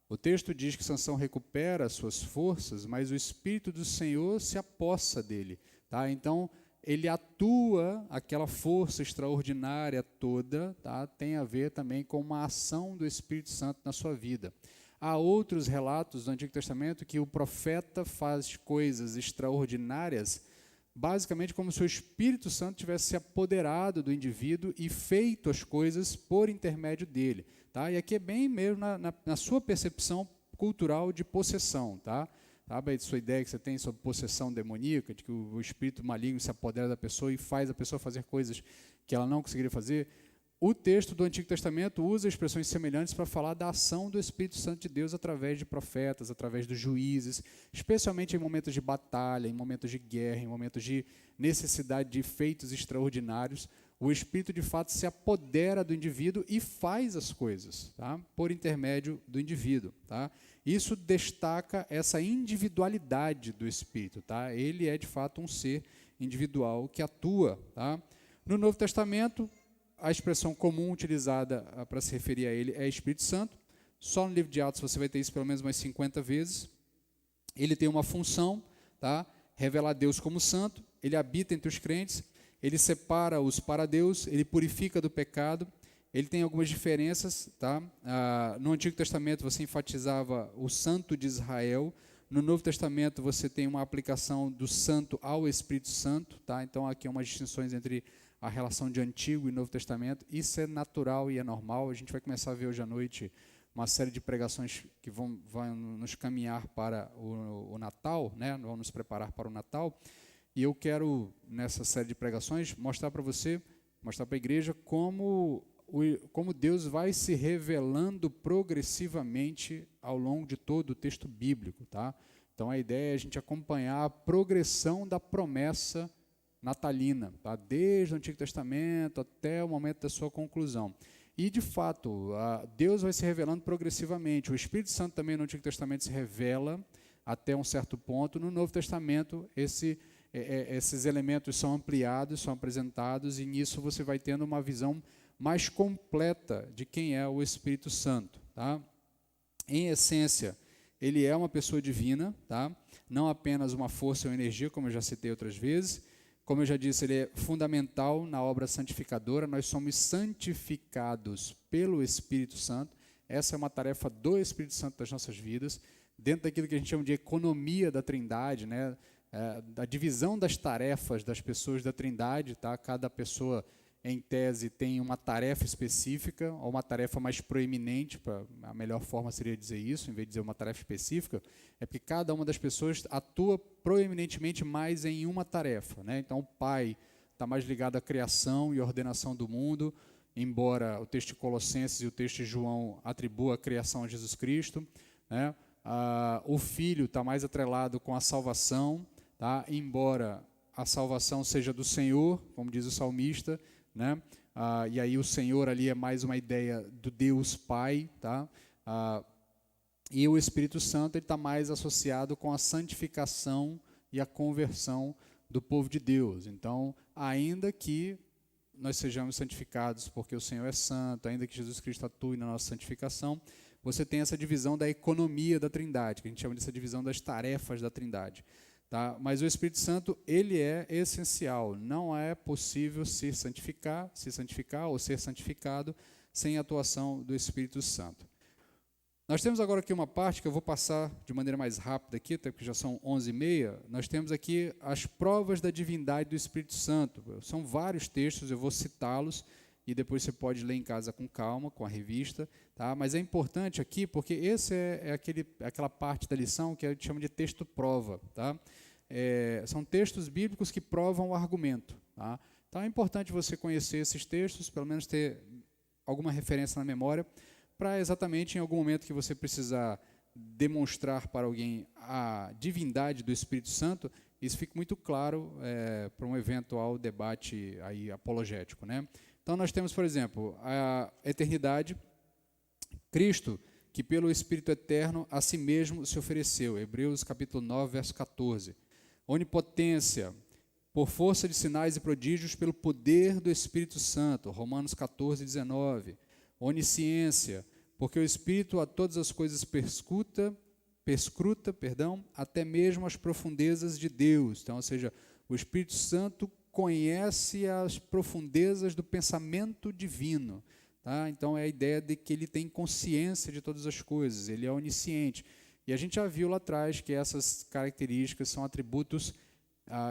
[SPEAKER 1] O texto diz que Sansão recupera suas forças, mas o Espírito do Senhor se apossa dele. Tá? Então, ele atua, aquela força extraordinária toda, tá? Tem a ver também com uma ação do Espírito Santo na sua vida. Há outros relatos do Antigo Testamento que o profeta faz coisas extraordinárias, basicamente como se o Espírito Santo tivesse se apoderado do indivíduo e feito as coisas por intermédio dele. Tá? E aqui é bem mesmo na sua percepção cultural de possessão. Tá? Sabe a sua ideia que você tem sobre possessão demoníaca, de que o espírito maligno se apodera da pessoa e faz a pessoa fazer coisas que ela não conseguiria fazer? O texto do Antigo Testamento usa expressões semelhantes para falar da ação do Espírito Santo de Deus através de profetas, através dos juízes, especialmente em momentos de batalha, em momentos de guerra, em momentos de necessidade de feitos extraordinários. O Espírito, de fato, se apodera do indivíduo e faz as coisas, tá? Por intermédio do indivíduo. Tá? Isso destaca essa individualidade do Espírito. Tá? Ele é, de fato, um ser individual que atua. Tá? No Novo Testamento, a expressão comum utilizada para se referir a ele é Espírito Santo. Só no livro de Atos você vai ter isso pelo menos umas 50 vezes. Ele tem uma função, tá? Revelar Deus como santo, ele habita entre os crentes, ele separa-os para Deus, ele purifica do pecado, ele tem algumas diferenças. Tá? No Antigo Testamento você enfatizava o santo de Israel, no Novo Testamento você tem uma aplicação do santo ao Espírito Santo. Tá? Então aqui há umas distinções entre a relação de Antigo e Novo Testamento. Isso é natural e é normal. A gente vai começar a ver hoje à noite uma série de pregações que vão nos caminhar para o Natal, né? Vão nos preparar para o Natal. E eu quero, nessa série de pregações, mostrar para você, mostrar para a igreja como Deus vai se revelando progressivamente ao longo de todo o texto bíblico. Tá? Então a ideia é a gente acompanhar a progressão da promessa natalina, tá? Desde o Antigo Testamento até o momento da sua conclusão. E, de fato, Deus vai se revelando progressivamente. O Espírito Santo também no Antigo Testamento se revela até um certo ponto. No Novo Testamento, esses elementos são ampliados, são apresentados, e nisso você vai tendo uma visão mais completa de quem é o Espírito Santo. Tá? Em essência, ele é uma pessoa divina, tá? Não apenas uma força ou energia, como eu já citei outras vezes. Como eu já disse, ele é fundamental na obra santificadora. Nós somos santificados pelo Espírito Santo. Essa é uma tarefa do Espírito Santo das nossas vidas, dentro daquilo que a gente chama de economia da Trindade, né? Da divisão das tarefas das pessoas da Trindade. Tá? Cada pessoa em tese, tem uma tarefa específica, ou uma tarefa mais proeminente, a melhor forma seria dizer isso, em vez de dizer uma tarefa específica, é porque cada uma das pessoas atua proeminentemente mais em uma tarefa, né? Então, o pai está mais ligado à criação e ordenação do mundo, embora o texto de Colossenses e o texto de João atribua a criação a Jesus Cristo, né? O filho está mais atrelado com a salvação, tá? Embora a salvação seja do Senhor, como diz o salmista, né? E aí o Senhor ali é mais uma ideia do Deus Pai, tá? E o Espírito Santo está mais associado com a santificação e a conversão do povo de Deus. Então, ainda que nós sejamos santificados porque o Senhor é santo, ainda que Jesus Cristo atue na nossa santificação, você tem essa divisão da economia da Trindade, que a gente chama dessa divisão das tarefas da Trindade. Tá? Mas o Espírito Santo, ele é essencial. Não é possível se santificar ou ser santificado sem a atuação do Espírito Santo. Nós temos agora aqui uma parte que eu vou passar de maneira mais rápida aqui, até porque já são 11h30. Nós temos aqui as provas da divindade do Espírito Santo. São vários textos, eu vou citá-los e depois você pode ler em casa com calma, com a revista. Tá? Mas é importante aqui porque esse é aquela parte da lição que a gente chama de texto-prova. Tá? São textos bíblicos que provam o argumento. Tá? Então é importante você conhecer esses textos, pelo menos ter alguma referência na memória, para exatamente em algum momento que você precisar demonstrar para alguém a divindade do Espírito Santo, isso fique muito claro para um eventual debate aí apologético, né? Então nós temos, por exemplo, a eternidade, Cristo, que pelo Espírito eterno a si mesmo se ofereceu, Hebreus capítulo 9, verso 14. Onipotência, por força de sinais e prodígios pelo poder do Espírito Santo, Romanos 14, 19. Onisciência, porque o Espírito a todas as coisas perscruta, até mesmo as profundezas de Deus. Então, ou seja, o Espírito Santo conhece as profundezas do pensamento divino. Tá? Então, é a ideia de que ele tem consciência de todas as coisas, ele é onisciente. E a gente já viu lá atrás que essas características são atributos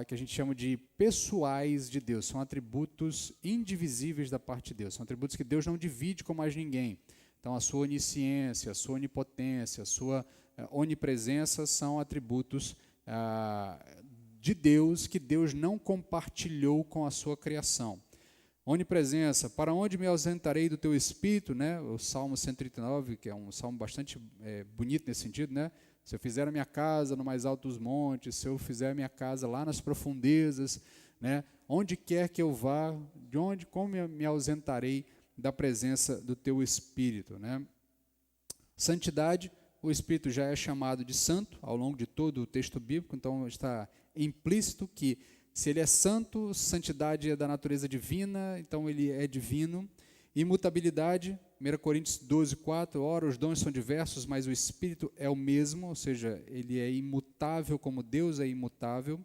[SPEAKER 1] que a gente chama de pessoais de Deus, são atributos indivisíveis da parte de Deus, são atributos que Deus não divide com mais ninguém. Então, a sua onisciência, a sua onipotência, a sua onipresença são atributos de Deus que Deus não compartilhou com a sua criação. Onipresença, para onde me ausentarei do teu espírito, né? O Salmo 139, que é um salmo bastante bonito nesse sentido, né? Se eu fizer a minha casa no mais alto dos montes, se eu fizer a minha casa lá nas profundezas, né? Onde quer que eu vá, como me ausentarei da presença do teu Espírito, né? Santidade, o Espírito já é chamado de santo ao longo de todo o texto bíblico, então está implícito que se ele é santo, santidade é da natureza divina, então ele é divino. Imutabilidade, 1 Coríntios 12, 4, ora, os dons são diversos, mas o Espírito é o mesmo, ou seja, ele é imutável como Deus é imutável.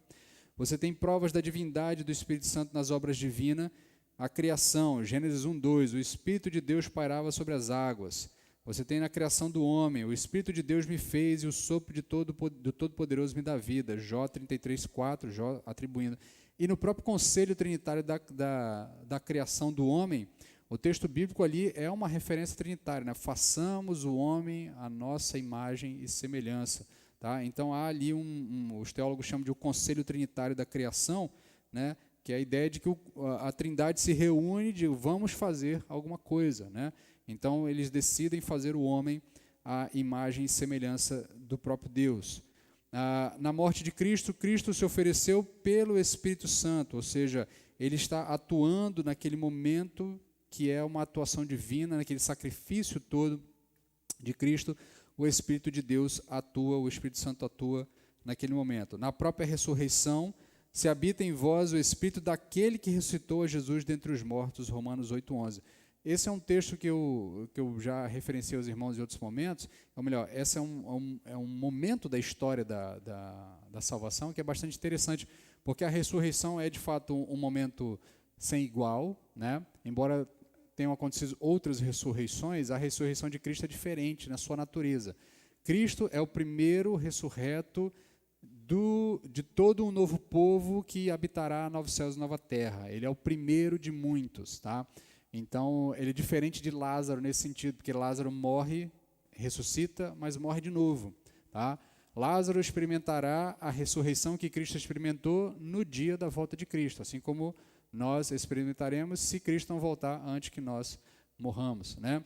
[SPEAKER 1] Você tem provas da divindade do Espírito Santo nas obras divinas. A criação, Gênesis 1, 2, o Espírito de Deus pairava sobre as águas. Você tem na criação do homem, o Espírito de Deus me fez e o sopro do Todo-Poderoso me dá vida. Jó 33, 4, Jó atribuindo. E no próprio conselho trinitário da criação do homem, o texto bíblico ali é uma referência trinitária, né? Façamos o homem à nossa imagem e semelhança. Tá? Então há ali os teólogos chamam de o conselho trinitário da criação, né? Que é a ideia de que a Trindade se reúne de vamos fazer alguma coisa. Né? Então eles decidem fazer o homem à imagem e semelhança do próprio Deus. Na morte de Cristo, Cristo se ofereceu pelo Espírito Santo, ou seja, ele está atuando naquele momento que é uma atuação divina, naquele sacrifício todo de Cristo, o Espírito de Deus atua, o Espírito Santo atua naquele momento. Na própria ressurreição, se habita em vós o Espírito daquele que ressuscitou a Jesus dentre os mortos, Romanos 8:11. Esse é um texto que eu já referenciei aos irmãos em outros momentos, ou melhor, esse é um momento da história da salvação que é bastante interessante, porque a ressurreição é de fato um momento sem igual, né? Embora tenham acontecido outras ressurreições, a ressurreição de Cristo é diferente na sua natureza. Cristo é o primeiro ressurreto de todo um novo povo que habitará novos céus e nova terra. Ele é o primeiro de muitos, tá? Então, ele é diferente de Lázaro nesse sentido, porque Lázaro morre, ressuscita, mas morre de novo, tá? Lázaro experimentará a ressurreição que Cristo experimentou no dia da volta de Cristo, assim como nós experimentaremos se Cristo não voltar antes que nós morramos, né?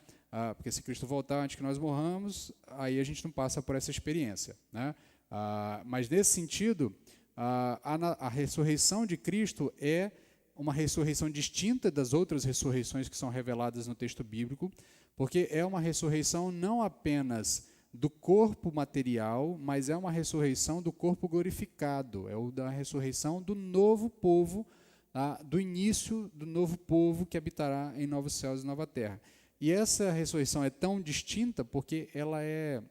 [SPEAKER 1] Porque se Cristo voltar antes que nós morramos, aí a gente não passa por essa experiência, né? Mas nesse sentido, a ressurreição de Cristo é uma ressurreição distinta das outras ressurreições que são reveladas no texto bíblico, porque é uma ressurreição não apenas do corpo material, mas é uma ressurreição do corpo glorificado, da ressurreição do novo povo, do início do novo povo que habitará em novos céus e nova terra. E essa ressurreição é tão distinta porque ela é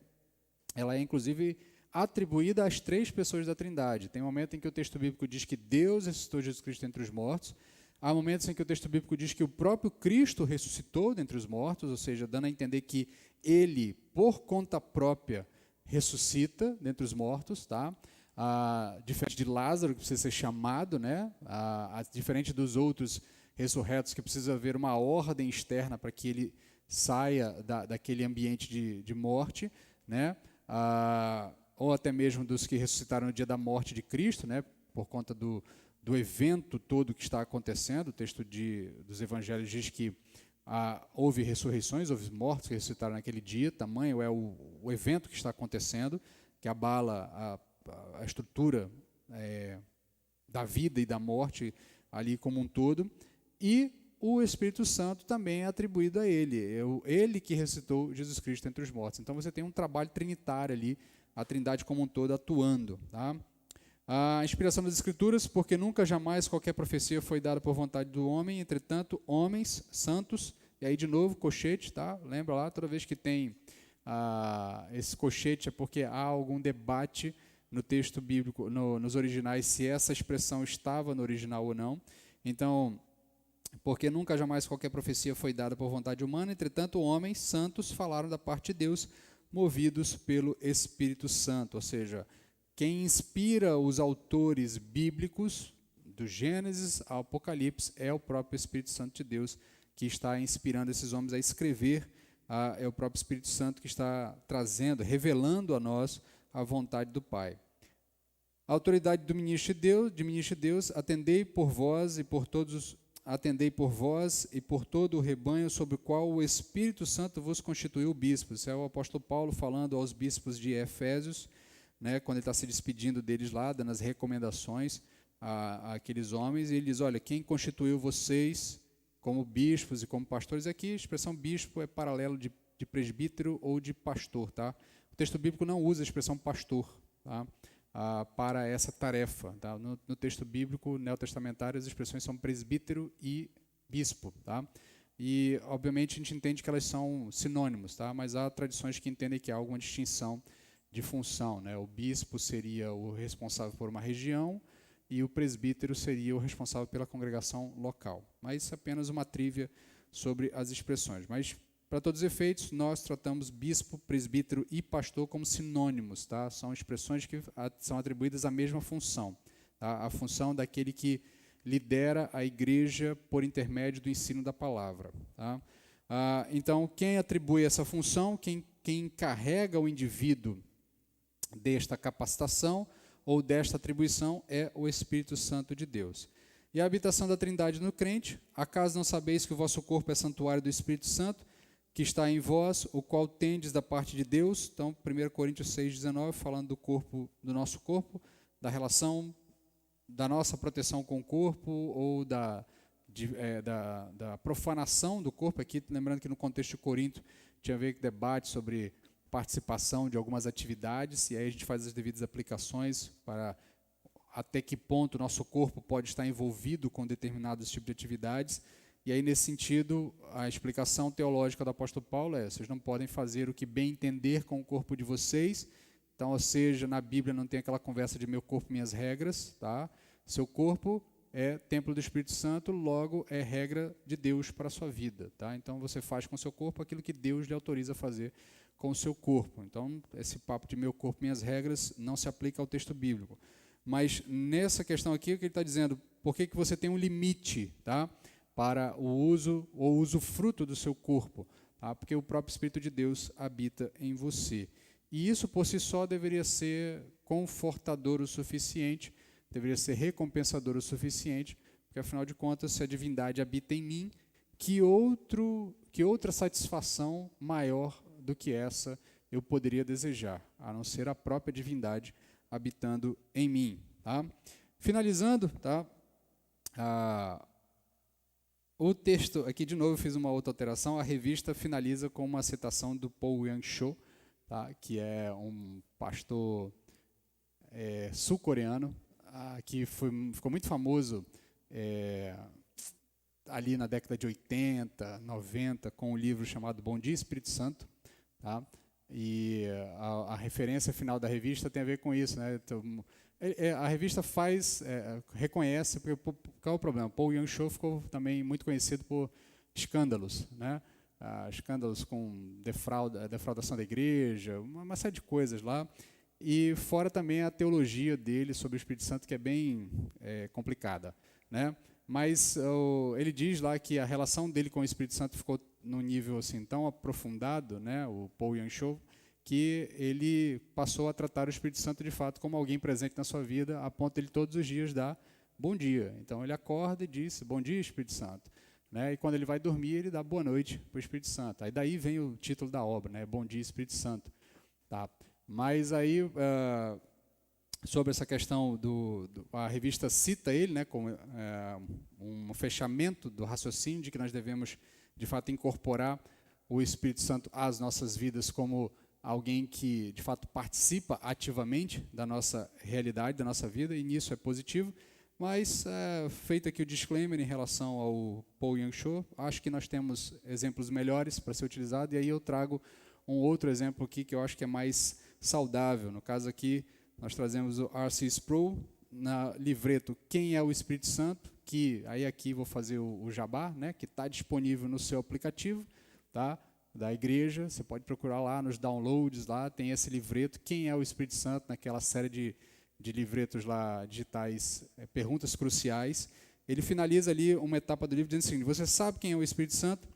[SPEAKER 1] inclusive atribuída às três pessoas da Trindade. Tem um momento em que o texto bíblico diz que Deus ressuscitou Jesus Cristo entre os mortos. Há momentos em que o texto bíblico diz que o próprio Cristo ressuscitou dentre os mortos, ou seja, dando a entender que ele, por conta própria, ressuscita dentre os mortos, tá? Diferente de Lázaro, que precisa ser chamado, né? Diferente dos outros ressurretos, que precisa haver uma ordem externa para que ele saia daquele ambiente de morte, né? Ou até mesmo dos que ressuscitaram no dia da morte de Cristo, né? Por conta do evento todo que está acontecendo. O texto dos evangelhos diz que houve ressurreições, houve mortos que ressuscitaram naquele dia, tamanho é o evento que está acontecendo, que abala a estrutura da vida e da morte ali como um todo, e o Espírito Santo também é atribuído a ele, ele que ressuscitou Jesus Cristo entre os mortos. Então você tem um trabalho trinitário ali, a Trindade como um todo atuando, tá? A inspiração das Escrituras, porque nunca jamais qualquer profecia foi dada por vontade do homem, entretanto, homens santos, e aí de novo, cochete, tá? Lembra lá, toda vez que tem esse cochete é porque há algum debate no texto bíblico, nos originais, se essa expressão estava no original ou não. Então, porque nunca jamais qualquer profecia foi dada por vontade humana, entretanto, homens santos falaram da parte de Deus, movidos pelo Espírito Santo, ou seja, quem inspira os autores bíblicos, do Gênesis ao Apocalipse, é o próprio Espírito Santo de Deus, que está inspirando esses homens a escrever, é o próprio Espírito Santo que está trazendo, revelando a nós a vontade do Pai. A autoridade do ministro de Deus, atendei por vós e por todo o rebanho sobre o qual o Espírito Santo vos constituiu bispos. Isso é o apóstolo Paulo falando aos bispos de Efésios, né, quando ele está se despedindo deles lá, dando as recomendações àqueles homens, e ele diz, olha, quem constituiu vocês como bispos e como pastores, aqui a expressão bispo é paralelo de presbítero ou de pastor, tá? O texto bíblico não usa a expressão pastor, tá? Para essa tarefa, tá? No texto bíblico neotestamentário as expressões são presbítero e bispo, tá? E obviamente a gente entende que elas são sinônimos, tá? Mas há tradições que entendem que há alguma distinção de função, né? O bispo seria o responsável por uma região e o presbítero seria o responsável pela congregação local. Mas isso é apenas uma trívia sobre as expressões. Mas, para todos os efeitos, nós tratamos bispo, presbítero e pastor como sinônimos, tá? São expressões que são atribuídas à mesma função, tá? A função daquele que lidera a igreja por intermédio do ensino da palavra, tá? Então, quem atribui essa função, quem encarrega o indivíduo desta capacitação ou desta atribuição é o Espírito Santo de Deus. E a habitação da Trindade no crente, acaso não sabeis que o vosso corpo é santuário do Espírito Santo, que está em vós, o qual tendes da parte de Deus? Então, 1 Coríntios 6,19, falando do corpo, do nosso corpo, da relação, da nossa proteção com o corpo, ou da profanação do corpo. Aqui, lembrando que no contexto de Corinto, tinha a ver com debate sobre participação de algumas atividades, e aí a gente faz as devidas aplicações para até que ponto o nosso corpo pode estar envolvido com determinados tipos de atividades. E aí, nesse sentido, a explicação teológica do apóstolo Paulo é: vocês não podem fazer o que bem entender com o corpo de vocês. Então, ou seja, na Bíblia não tem aquela conversa de meu corpo, minhas regras, tá? Seu corpo é templo do Espírito Santo, logo é regra de Deus para a sua vida. Tá? Então você faz com o seu corpo aquilo que Deus lhe autoriza a fazer com o seu corpo. Então esse papo de meu corpo, minhas regras não se aplica ao texto bíblico. Mas nessa questão aqui, o que ele está dizendo, por que você tem um limite, tá, para o uso ou usufruto do seu corpo? Tá? Porque o próprio Espírito de Deus habita em você. E isso por si só deveria ser confortador o suficiente, deveria ser recompensador o suficiente, porque afinal de contas, se a divindade habita em mim, que outra satisfação maior do que essa eu poderia desejar, a não ser a própria divindade habitando em mim. Tá? Finalizando, tá? O texto, aqui de novo eu fiz uma outra alteração, a revista finaliza com uma citação do Paul Yang-cho, tá? Que é um pastor sul-coreano, que ficou muito famoso ali na década de 80, 90, com um livro chamado Bom Dia Espírito Santo. Tá? E a referência final da revista tem a ver com isso, né? Então, a revista reconhece, porque qual é o problema? Paul Yang-cho ficou também muito conhecido por escândalos, né? Escândalos com defraudação da igreja, uma série de coisas lá, e fora também a teologia dele sobre o Espírito Santo, que é bem complicada, né? Mas ele diz lá que a relação dele com o Espírito Santo ficou num nível assim tão aprofundado, né, o Paul Yang-cho, que ele passou a tratar o Espírito Santo de fato como alguém presente na sua vida, a ponto de ele todos os dias dar bom dia. Então ele acorda e diz, bom dia, Espírito Santo. Né? E quando ele vai dormir, ele dá boa noite para o Espírito Santo. Aí daí vem o título da obra, né? Bom dia, Espírito Santo. Tá? Mas aí, sobre essa questão, a revista cita ele, né, como um fechamento do raciocínio de que nós devemos, de fato, incorporar o Espírito Santo às nossas vidas como alguém que, de fato, participa ativamente da nossa realidade, da nossa vida, e nisso é positivo. Mas, feito aqui o disclaimer em relação ao Paul Yang-cho, acho que nós temos exemplos melhores para ser utilizado, e aí eu trago um outro exemplo aqui que eu acho que é mais saudável. No caso aqui, nós trazemos o R.C. Sproul, na livreto Quem é o Espírito Santo, que aí aqui vou fazer o jabá, né, que está disponível no seu aplicativo, tá, da igreja. Você pode procurar lá nos downloads, lá tem esse livreto Quem é o Espírito Santo, naquela série de livretos lá digitais, perguntas cruciais. Ele finaliza ali uma etapa do livro dizendo o seguinte: você sabe quem é o Espírito Santo?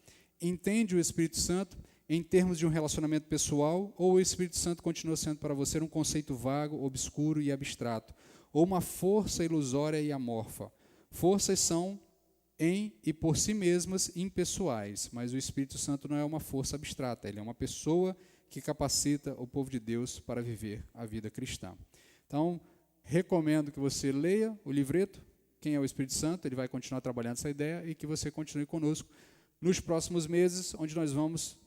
[SPEAKER 1] Entende o Espírito Santo em termos de um relacionamento pessoal, ou o Espírito Santo continua sendo para você um conceito vago, obscuro e abstrato, ou uma força ilusória e amorfa? Forças são em e por si mesmas impessoais, mas o Espírito Santo não é uma força abstrata, ele é uma pessoa que capacita o povo de Deus para viver a vida cristã. Então, recomendo que você leia o livreto, Quem é o Espírito Santo, ele vai continuar trabalhando essa ideia, e que você continue conosco nos próximos meses, onde nós vamos,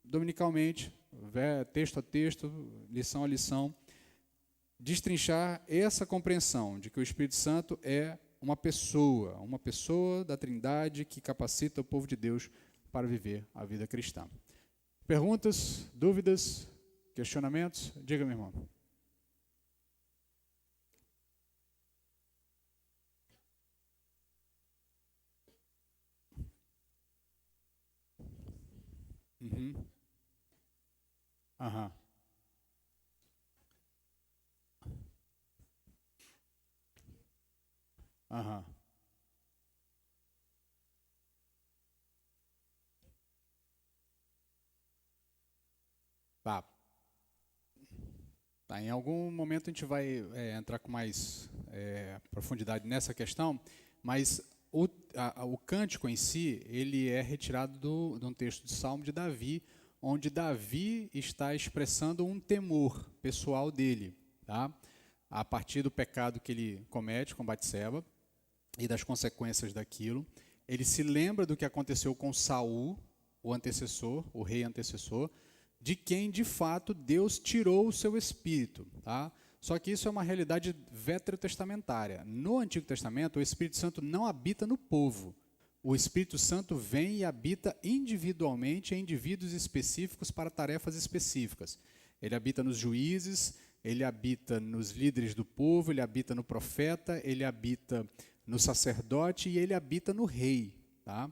[SPEAKER 1] dominicalmente, texto a texto, lição a lição, destrinchar essa compreensão de que o Espírito Santo é uma pessoa da Trindade que capacita o povo de Deus para viver a vida cristã. Perguntas, dúvidas, questionamentos? Diga, meu irmão. Uhum. Aham. Aham. Tá. Tá. Em algum momento a gente vai entrar com mais profundidade nessa questão, mas o cântico em si, ele é retirado de um texto de Salmo de Davi, onde Davi está expressando um temor pessoal dele, tá? A partir do pecado que ele comete com Batseba e das consequências daquilo. Ele se lembra do que aconteceu com Saul, o antecessor, o rei antecessor, de quem, de fato, Deus tirou o seu espírito. Tá? Só que isso é uma realidade veterotestamentária. No Antigo Testamento, o Espírito Santo não habita no povo. O Espírito Santo vem e habita individualmente em indivíduos específicos para tarefas específicas. Ele habita nos juízes, ele habita nos líderes do povo, ele habita no profeta, ele habita no sacerdote e ele habita no rei. Tá?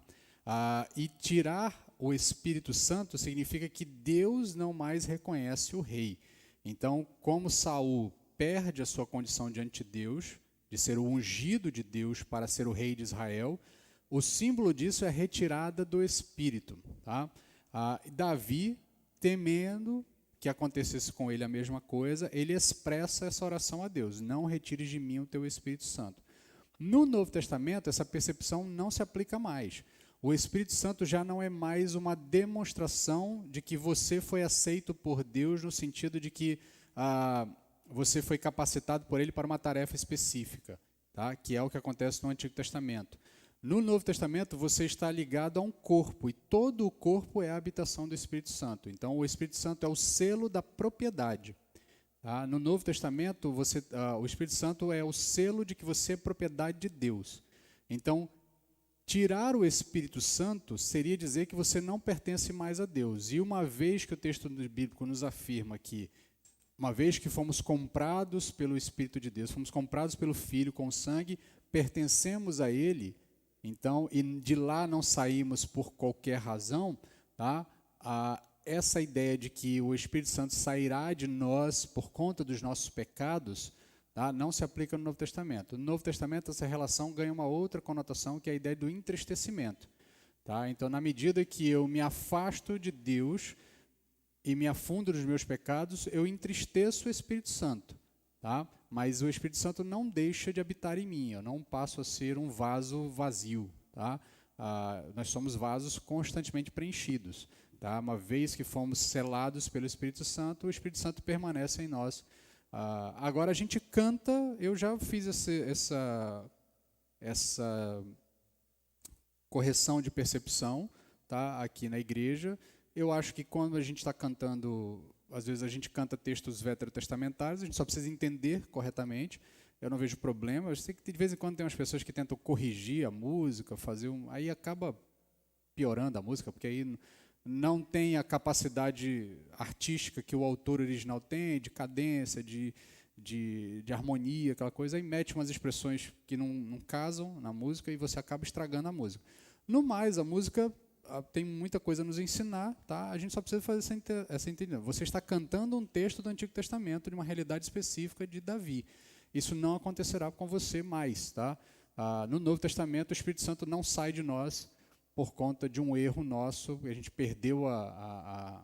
[SPEAKER 1] E tirar o Espírito Santo significa que Deus não mais reconhece o rei. Então, como Saul perde a sua condição diante de Deus, de ser o ungido de Deus para ser o rei de Israel, o símbolo disso é a retirada do Espírito. Tá? Davi, temendo que acontecesse com ele a mesma coisa, ele expressa essa oração a Deus: não retires de mim o teu Espírito Santo. No Novo Testamento, essa percepção não se aplica mais. O Espírito Santo já não é mais uma demonstração de que você foi aceito por Deus, no sentido de que você foi capacitado por Ele para uma tarefa específica, tá? Que é o que acontece no Antigo Testamento. No Novo Testamento, você está ligado a um corpo, e todo o corpo é a habitação do Espírito Santo. Então, o Espírito Santo é o selo da propriedade. Tá? No Novo Testamento, o Espírito Santo é o selo de que você é propriedade de Deus. Então, tirar o Espírito Santo seria dizer que você não pertence mais a Deus. E uma vez que o texto bíblico nos afirma que, uma vez que fomos comprados pelo Espírito de Deus, fomos comprados pelo Filho com sangue, pertencemos a Ele, então, e de lá não saímos por qualquer razão, tá? Essa ideia de que o Espírito Santo sairá de nós por conta dos nossos pecados, tá? Não se aplica no Novo Testamento. No Novo Testamento, essa relação ganha uma outra conotação, que é a ideia do entristecimento. Tá? Então, na medida que eu me afasto de Deus e me afundo nos meus pecados, eu entristeço o Espírito Santo. Tá? Mas o Espírito Santo não deixa de habitar em mim, eu não passo a ser um vaso vazio. Tá? Nós somos vasos constantemente preenchidos. Tá? Uma vez que fomos selados pelo Espírito Santo, o Espírito Santo permanece em nós. Agora a gente canta, eu já fiz essa correção de percepção, tá? Aqui na igreja. Eu acho que quando a gente está cantando, às vezes a gente canta textos veterotestamentários, a gente só precisa entender corretamente. Eu não vejo problema. Eu sei que de vez em quando tem umas pessoas que tentam corrigir a música, aí acaba piorando a música, porque aí não tem a capacidade artística que o autor original tem, de cadência, de harmonia, aquela coisa, aí mete umas expressões que não casam na música e você acaba estragando a música. No mais, a música tem muita coisa a nos ensinar, tá? A gente só precisa fazer essa entendimento. Você está cantando um texto do Antigo Testamento, de uma realidade específica de Davi. Isso não acontecerá com você mais. Tá? No Novo Testamento, o Espírito Santo não sai de nós por conta de um erro nosso, a gente perdeu a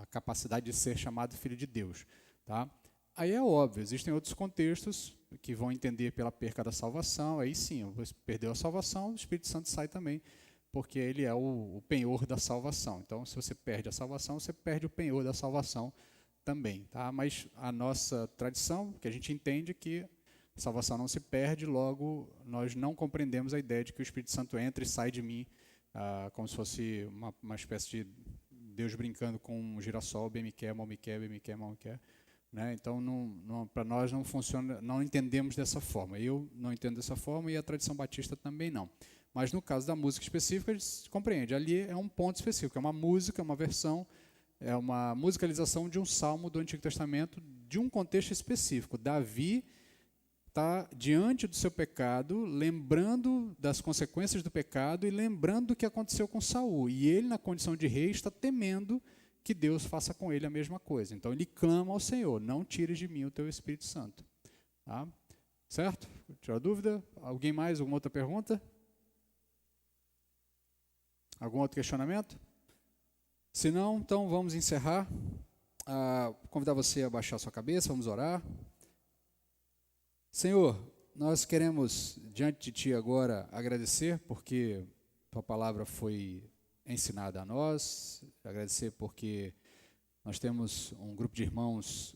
[SPEAKER 1] capacidade de ser chamado filho de Deus. Tá? Aí é óbvio, existem outros contextos que vão entender pela perca da salvação, aí sim, você perdeu a salvação, o Espírito Santo sai também, porque ele é o penhor da salvação. Então, se você perde a salvação, você perde o penhor da salvação também. Tá? Mas a nossa tradição, que a gente entende que a salvação não se perde, logo nós não compreendemos a ideia de que o Espírito Santo entra e sai de mim, como se fosse uma espécie de Deus brincando com um girassol, bem me quer, mal me quer, bem me quer, mal me quer. Né? Então, para nós não funciona, não entendemos dessa forma. Eu não entendo dessa forma e a tradição batista também não. Mas no caso da música específica, a gente compreende. Ali é um ponto específico, é uma música, uma versão, é uma musicalização de um salmo do Antigo Testamento, de um contexto específico. Davi está diante do seu pecado, lembrando das consequências do pecado e lembrando do que aconteceu com Saul. E ele, na condição de rei, está temendo que Deus faça com ele a mesma coisa. Então ele clama ao Senhor: não tires de mim o teu Espírito Santo. Tá? Certo? Tirou dúvida? Alguém mais? Alguma outra pergunta? Algum outro questionamento? Se não, então vamos encerrar. Convidar você a baixar sua cabeça, vamos orar. Senhor, nós queremos diante de Ti agora agradecer porque Tua palavra foi ensinada a nós, agradecer porque nós temos um grupo de irmãos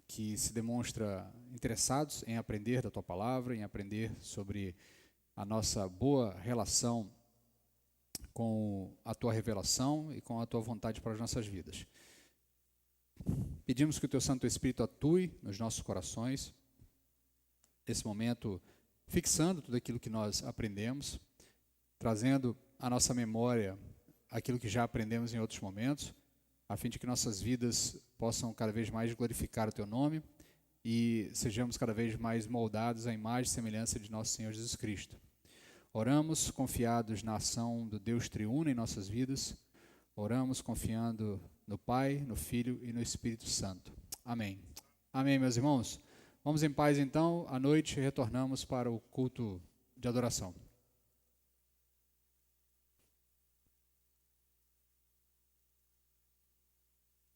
[SPEAKER 1] que se demonstra interessados em aprender da Tua palavra, em aprender sobre a nossa boa relação com a Tua revelação e com a Tua vontade para as nossas vidas. Pedimos que o Teu Santo Espírito atue nos nossos corações, nesse momento, fixando tudo aquilo que nós aprendemos, trazendo à nossa memória aquilo que já aprendemos em outros momentos, a fim de que nossas vidas possam cada vez mais glorificar o Teu nome e sejamos cada vez mais moldados à imagem e semelhança de nosso Senhor Jesus Cristo. Oramos confiados na ação do Deus triuno em nossas vidas. Oramos confiando no Pai, no Filho e no Espírito Santo. Amém. Amém, meus irmãos. Vamos em paz então. À noite retornamos para o culto de adoração.